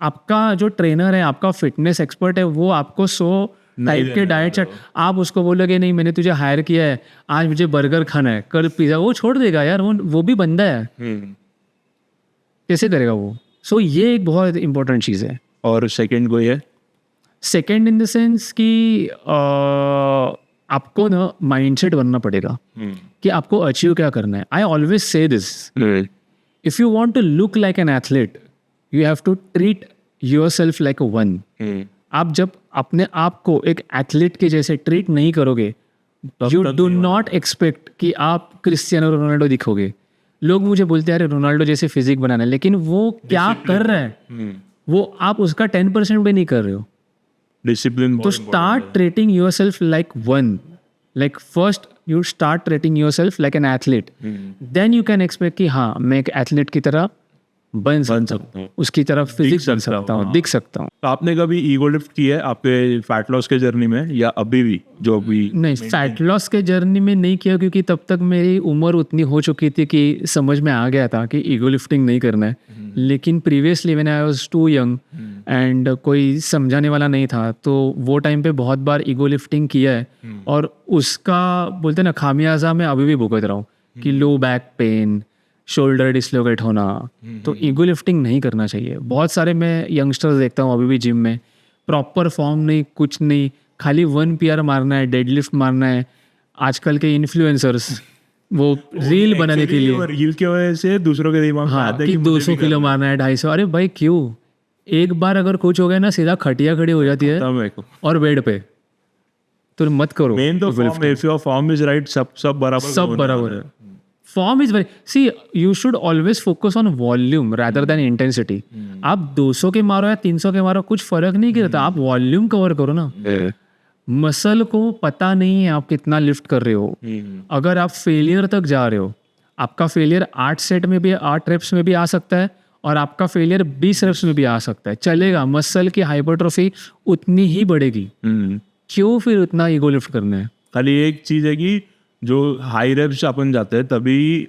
आपका जो ट्रेनर है, आपका फिटनेस एक्सपर्ट है, वो आपको 100 टाइप के डाइट चार्ट, आप उसको बोलोगे नहीं मैंने तुझे हायर किया है, आज मुझे बर्गर खाना है, कल पिज़्ज़ा, वो छोड़ देगा यार, वो भी बंदा है, कैसे करेगा वो? सो ये एक बहुत इंपॉर्टेंट चीज़ है। और सेकंड कोई है? सेकेंड इन द सेंस कि आपको ना माइंडसेट बनना पड़ेगा कि आपको अचीव क्या करना है। I always say this, if you want to look like an athlete you have to treat yourself like a one. आप जब अपने आप को एक एथलीट के जैसे ट्रीट नहीं करोगे, यू डू नॉट एक्सपेक्ट कि आप क्रिस्टियानो रोनाल्डो दिखोगे। लोग मुझे बोलते हैं अरे रोनाल्डो जैसे फिजिक बनाना है, लेकिन वो क्या कर रहा है वो आप उसका 10% भी नहीं कर रहे हो। डिसिप्लिन। तो start treating yourself like one, like first you start treating yourself like an athlete, then you can expect कि हाँ मैं एक एथलीट की तरह बन सकता हूँ, उसकी तरफ फिजिक्स बन सकता हूँ, दिख सकता हूँ। तो आपने कभी ईगो लिफ्ट किया है आपके फैट लॉस के जर्नी में, या अभी भी जो अभी? नहीं, फैट लॉस के जर्नी में नहीं किया, क्योंकि तब तक मेरी उम्र उतनी हो चुकी थी कि समझ में आ गया था कि ईगो लिफ्टिंग नहीं करना है। लेकिन previously when I was too young and कोई समझाने वाला नहीं था, तो वो टाइम पे बहुत बार ईगो लिफ्टिंग किया है, और उसका बोलते ना खामियाजा मैं अभी भी भुगत रहा हूँ कि low back pain, shoulder dislocate होना। तो ईगो लिफ्टिंग नहीं करना चाहिए। बहुत सारे मैं यंगस्टर्स देखता हूँ अभी भी जिम में, प्रॉपर फॉर्म नहीं, कुछ नहीं, खाली 1 PR मारना है, डेडलिफ्ट मारना है। आजकल के इन्फ्लुएंसर्स वो रील बनाने के लिए, रील की वजह से दूसरों के दिमाग में हाँ, आता है कि 200 किलो मारना है, 250। अरे भाई क्यों? एक बार अगर कुछ हो गया ना, सीधा खटिया खड़ी हो जाती है और बेड पे, तो मत करो। मेन तो form, if your form is right, सब बराबर है। Form is very, see you should always focus on volume rather than intensity. आप 200 के मारो या 300 के मारो, कुछ फर्क नहीं गिरता, आप वॉल्यूम कवर करो ना। मसल को पता नहीं है आप कितना लिफ्ट कर रहे हो। अगर आप फेलियर तक जा रहे हो, आपका फेलियर 8 सेट में भी, 8 रेप्स में भी आ सकता है, और आपका फेलियर 20 रेप्स में भी आ सकता है, चलेगा। मसल की हाइपरट्रोफी उतनी ही बढ़ेगी। क्यों फिर उतना ईगो लिफ्ट करना है? खाली एक चीज है कि जो हाई रेप्स अपन जाते हैं तभी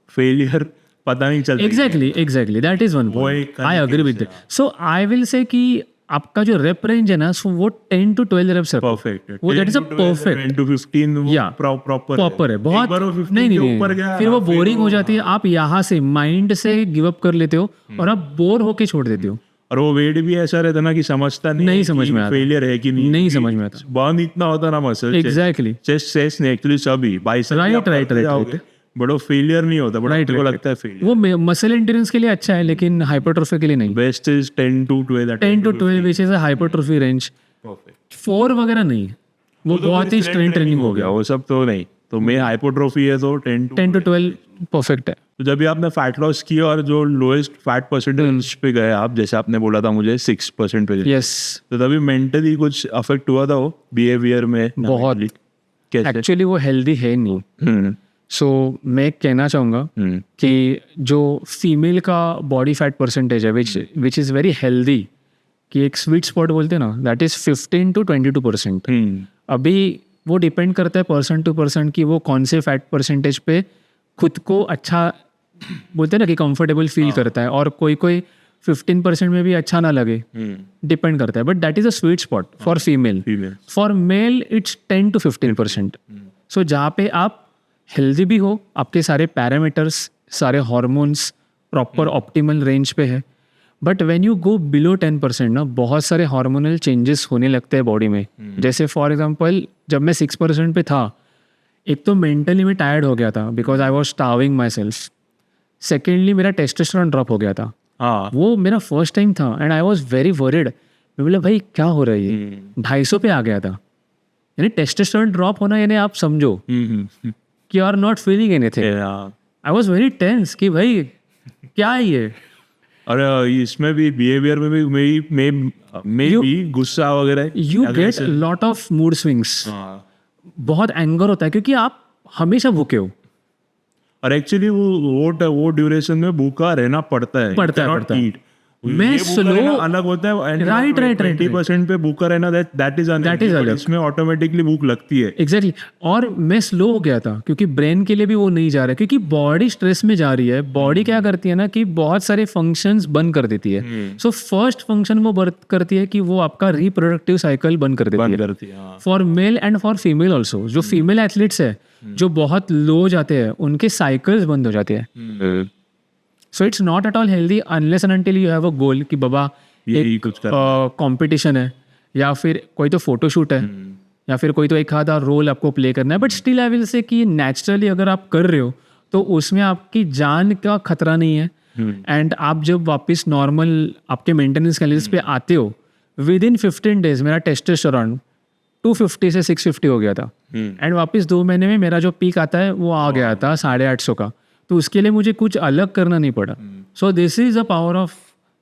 फेलियर पता नहीं चलता। Exactly that is one point, I agree with that. So I will say कि आपका जो रेप रेंज है ना, सो वो 10 to 12 रेप्स है। परफेक्ट, वो that is a perfect 10 to 15 या प्रॉपर है बहुत। नहीं, फिर वो बोरिंग हो जाती है। आप यहाँ से माइंड से गिव अप कर लेते हो और आप बोर होके छोड़ देते हो। और वो वेट भी ऐसा रहता ना कि समझता नहीं समझ में आता, फेलियर है कि नहीं समझ में आता। बर्न इतना होता ना मसल, एग्जैक्टली चेस्ट नहीं, एक्चुअली सभी बाइसेप्स राइट बट वो फेलियर नहीं होता, बट आपको लगता है फेलियर। वो मसल एंड्योरेंस के लिए अच्छा है, लेकिन हाइपरट्रोफी के लिए नहीं। Best is 10 to 12 which is a hypertrophy range. 4 वगैरह नहीं, वो बहुत ही स्ट्रेंथ ट्रेनिंग हो गया, वो सब तो नहीं। तो मैं हाइपरट्रोफी है तो 10 to 12 परफेक्ट है। तो जब भी आपने फैट लॉस किया और जो लोएस्ट फैट परसेंटेज पे गए आप, जैसे आपने बोला था मुझे 6% पे, यस, तो तभी मेंटली कुछ अफेक्ट हुआ था वो बिहेवियर में? बहुत। कैसे? एक्चुअली वो हेल्दी है नहीं। सो मैं कहना चाहूँगा कि जो फीमेल का बॉडी फैट परसेंटेज है विच इज़ वेरी हेल्दी, कि एक स्वीट स्पॉट बोलते हैं ना, दैट इज़ 15 to 22%। अभी वो डिपेंड करता है पर्सन टू पर्सन कि वो कौन से फैट परसेंटेज पे खुद को अच्छा बोलते हैं ना कि कंफर्टेबल फील करता है, और कोई 15% में भी अच्छा ना लगे, डिपेंड करता है। But that is a sweet spot for female. For male it's 10 to 15%। सो जहाँ पे आप हेल्दी भी हो, आपके सारे पैरामीटर्स, सारे हॉर्मोन्स प्रॉपर ऑप्टिमल रेंज पे है, but when you go below 10% ना, बहुत सारे हार्मोनल चेंजेस होने लगते हैं बॉडी में। जैसे फॉर एग्जांपल जब मैं 6% पे था, एक तो मेंटली मैं टायर्ड हो गया था because I was starving my self. Secondly मेरा टेस्टोस्टेरोन ड्रॉप हो गया था। वो मेरा फर्स्ट टाइम था and I was very worried. मैं बोला भाई क्या हो रहा है ये? 250 पे आ गया था। यानी टेस्टोस्टेरोन ड्रॉप होना, यानी आप समझो कि you are not feeling anything. I was very tense कि भाई क्या है ये। और इसमें भी बिहेवियर में भी भी गुस्सा वगैरह, you get lot of mood swings. बहुत एंगर होता है क्योंकि आप हमेशा भूखे हो, और एक्चुअली वो ड्यूरेशन में भूखा रहना पड़ता है। पड़ता है। मैं ये booker है ना, अलग होता है and Right, right, right, 20% पे बुकर है ना, that is That is अलग। इसमें ऑटोमेटिकली भूख लगती है। एग्जैक्टली और मैं स्लो हो गया था क्योंकि ब्रेन के लिए भी वो नहीं जा रहा है, क्योंकि बॉडी स्ट्रेस में जा रही है। बॉडी क्या करती है ना कि बहुत सारे फंक्शंस बंद कर देती है। सो फर्स्ट फंक्शन वो बंद करती है कि वो आपका रिप्रोडक्टिव साइकिल बंद कर देती है करती है, हाँ। For male and for female also. जो फीमेल एथलीट्स है जो बहुत लो जाते हैं उनके साइकिल्स बंद हो जाते हैं। So it's not at all healthy unless and until you have a goal कि बाबा यही कुछ कर कंपटीशन है या फिर कोई तो फोटोशूट है या फिर कोई तो एक आधा रोल आपको प्ले करना है। But still I will say कि नेचुरली अगर आप कर रहे हो तो उसमें आपकी जान का खतरा नहीं है। एंड आप जब वापस नॉर्मल आपके मेंटेनेंस कैलोरीज पे आते हो, विद इन 15 डेज मेरा टेस्टोस्टेरोन 250 से 650 हो गया था। एंड वापस 2 महीने में मेरा जो पीक आता है वो आ गया था 850 का। तो उसके लिए मुझे कुछ अलग करना नहीं पड़ा। So this is a power of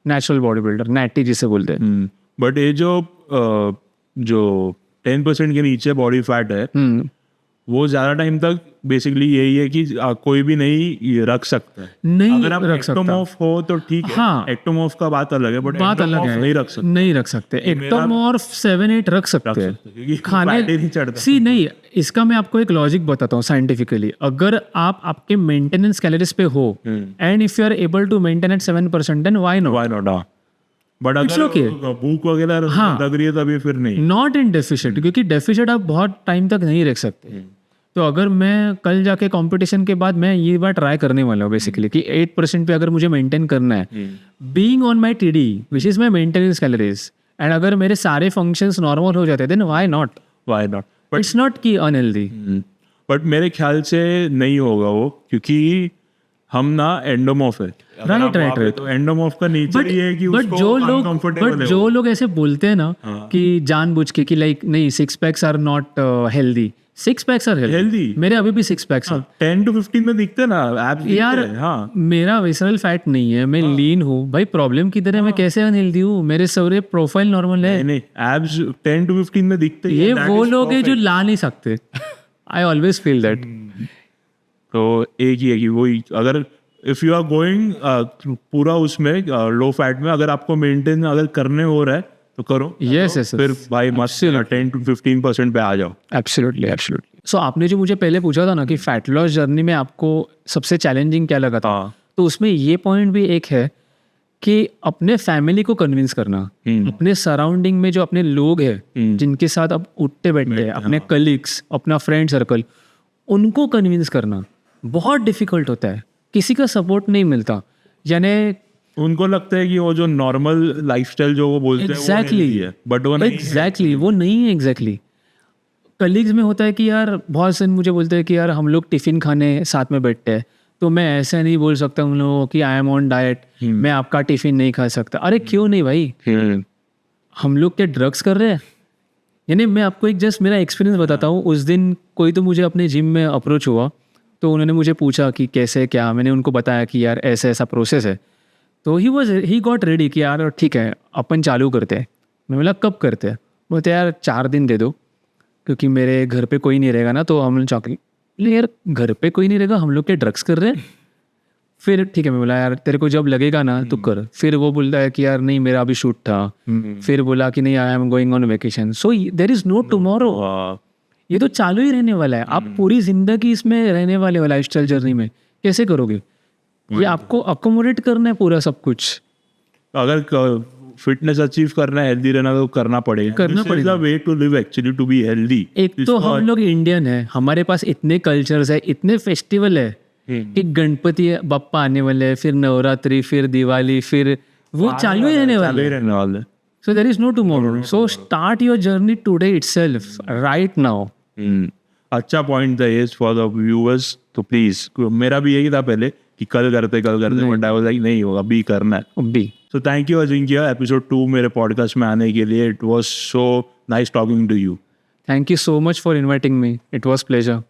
natural body builder, natty जिसे बोलते हैं। बट ये जो 10% के नीचे बॉडी फैट है वो ज्यादा टाइम तक बेसिकली यही है कि कोई भी नहीं ये रख सकता है। नहीं अगर आप रख सकता। एक्टोमॉर्फ हो तो ठीक है, हाँ। एक्टोमॉर्फ का बात अलग है, बट बात अलग है, नहीं रख सकते नहीं रख सकते। एक्टोमॉर्फ 7-8 रख सकते हैं क्योंकि खाने fat ही नहीं चढ़ता। सी नहीं। इसका मैं आपको एक लॉजिक बताता हूँ साइंटिफिकली। अगर आप आपके मेंटेनेंस कैलोरीज पे हो and if you are able to maintain at 7% then why not. Why not? हाँ। बट अगर okay। भूख वगैरह लग रही है तभी फिर नहीं। नॉट इन डेफिशिट, क्योंकि डेफिशिट आप बहुत टाइम तक नहीं रख सकते। तो अगर मैं कल जाके कंपटीशन के बाद मैं ये बार ट्राई करने वाला हूँ बेसिकली कि 8% पे अगर मुझे मेंटेन करना है, being on my TD which is my maintenance calories, and अगर मेरे सारे फंक्शंस नॉर्मल हो जाते हैं then why not. Why not? But it's not की अनहेल्दी। बट मेरे ख्याल से नहीं होगा वो, क्योंकि हम ना एंडोमॉर्फ है। राइट। तो एंडोमॉर्फ का नेचर ये है कि बट उसको uncomfortable है जो वो। लोग ऐसे बोलते हैं ना कि जानबूझ के कि लाइक नहीं 6 packs are not healthy, 6 packs are healthy. मेरे अभी भी 6 पैक्स हैं 10 to 15 में दिखते हैं ना एब्स यार। हाँ। मेरा विसरल फैट नहीं है, मैं लीन हूँ भाई। प्रॉब्लम किधर है? मैं कैसे अनहेल्दी हूँ? मेरे सारे प्रोफाइल नॉर्मल है। नहीं एब्स 10 to 15 में दिखते हैं। ये वो लोग हैं जो ला नहीं सकते। I always feel that. तो एक ही है कि वही, अगर इफ यू आर गोइंग पूरा उसमें लो फैट में, अगर आपको मेंटेन अगर करने हो रहा है तो करो। यस यस फिर भाई मस्त 10 to 15% पे आ जाओ। Absolutely absolutely. सो आपने जो मुझे पहले पूछा था ना कि फैट लॉस जर्नी में आपको सबसे चैलेंजिंग क्या लगा था, तो उसमें ये पॉइंट भी एक है कि अपने फैमिली को कन्विंस करना, अपने सराउंडिंग में जो अपने लोग हैं जिनके साथ आप उठते बैठते हैं, अपने कलीग्स, अपना फ्रेंड सर्कल, उनको कन्विंस करना बहुत डिफिकल्ट होता है। किसी का सपोर्ट नहीं मिलता। यानी उनको लगता है कि वो जो नॉर्मल लाइफस्टाइल जो वो बोलते हैं वो healthy है, बट वो नहीं है। एग्जैक्टली वो नहीं है। एग्जैक्टली कलीग्स में होता है कि यार बहुत से मुझे बोलते हैं कि यार हम लोग टिफिन खाने साथ में बैठते हैं, तो मैं ऐसे नहीं बोल सकता उन लोगों को कि आई एम ऑन डाइट, मैं आपका टिफिन नहीं खा सकता। अरे क्यों नहीं भाई, हम लोग क्या ड्रग्स कर रहे हैं? यानी मैं आपको एक जस्ट मेरा एक्सपीरियंस बताता हूँ। उस दिन कोई तो मुझे अपने जिम में अप्रोच हुआ, तो उन्होंने मुझे पूछा कि कैसे क्या। मैंने उनको बताया कि यार ऐसा ऐसा प्रोसेस है। तो ही गॉट रेडी कि यार ठीक है अपन चालू करते हैं। मैं बोला कब करते हैं? बोलते यार 4 दिन दे दो, क्योंकि मेरे घर पे कोई नहीं रहेगा ना, तो हम चॉकलेट। यार घर पे कोई नहीं रहेगा, हम लोग क्या ड्रग्स कर रहे हैं? फिर ठीक है, मैं बोला यार तेरे को जब लगेगा ना तो कर। फिर वो बोलता है कि यार नहीं मेरा अभी शूट था। फिर बोला कि नहीं I am going on vacation. So there is no tomorrow. ये तो चालू ही रहने वाला है। आप पूरी जिंदगी इसमें रहने वाले हो लाइफस्टाइल जर्नी में, कैसे करोगे? ये आपको अकोमोडेट करना है पूरा सब कुछ। अगर फिटनेस अचीव करना है, हेल्दी रहना, तो करना पड़ेगा। Way to live actually to be healthy. एक तो हम लोग इंडियन है, हमारे पास इतने कल्चर्स है, इतने फेस्टिवल है कि गणपति बप्पा आने वाले हैं, फिर नवरात्रि, फिर दिवाली, फिर वो चालू ही रहने वाले। So there is no tomorrow. So start your journey today itself, right now. अच्छा पॉइंट था ये फॉर द व्यूअर्स। तो प्लीज, मेरा भी यही था पहले कि कल करते बट आई वाज लाइक नहीं होगा, अभी करना है। Be so thank you Ajinkya episode 2 मेरे पॉडकास्ट में आने के लिए। It was so nice talking to you. Thank you so much for inviting me. It was pleasure.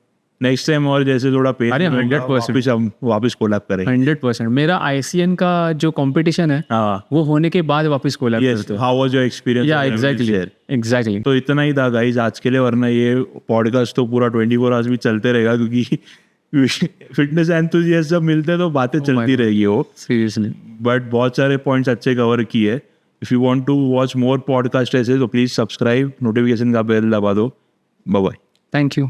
Next time और जैसे थोड़ा पे अरे 100% हम वापस कोलैब करेंगे। 100%। मेरा ICN का जो कंपटीशन है वो होने के बाद वापस कोलैब करते हैं। How was your experience? या एग्जैक्टली। तो इतना ही था गाइस आज के लिए, वरना ये पॉडकास्ट तो पूरा 24 आवर्स भी चलते रहेगा, क्योंकि फिटनेस एंथुजियास्ट जब मिलते हैं तो बातें चलती रहेगी वो, सीरियसली। बट बहुत सारे पॉइंट्स अच्छे कवर किए. If you want to watch more podcast ऐसे तो प्लीज सब्सक्राइब, नोटिफिकेशन का बेल दबा दो. Bye bye. Thank you.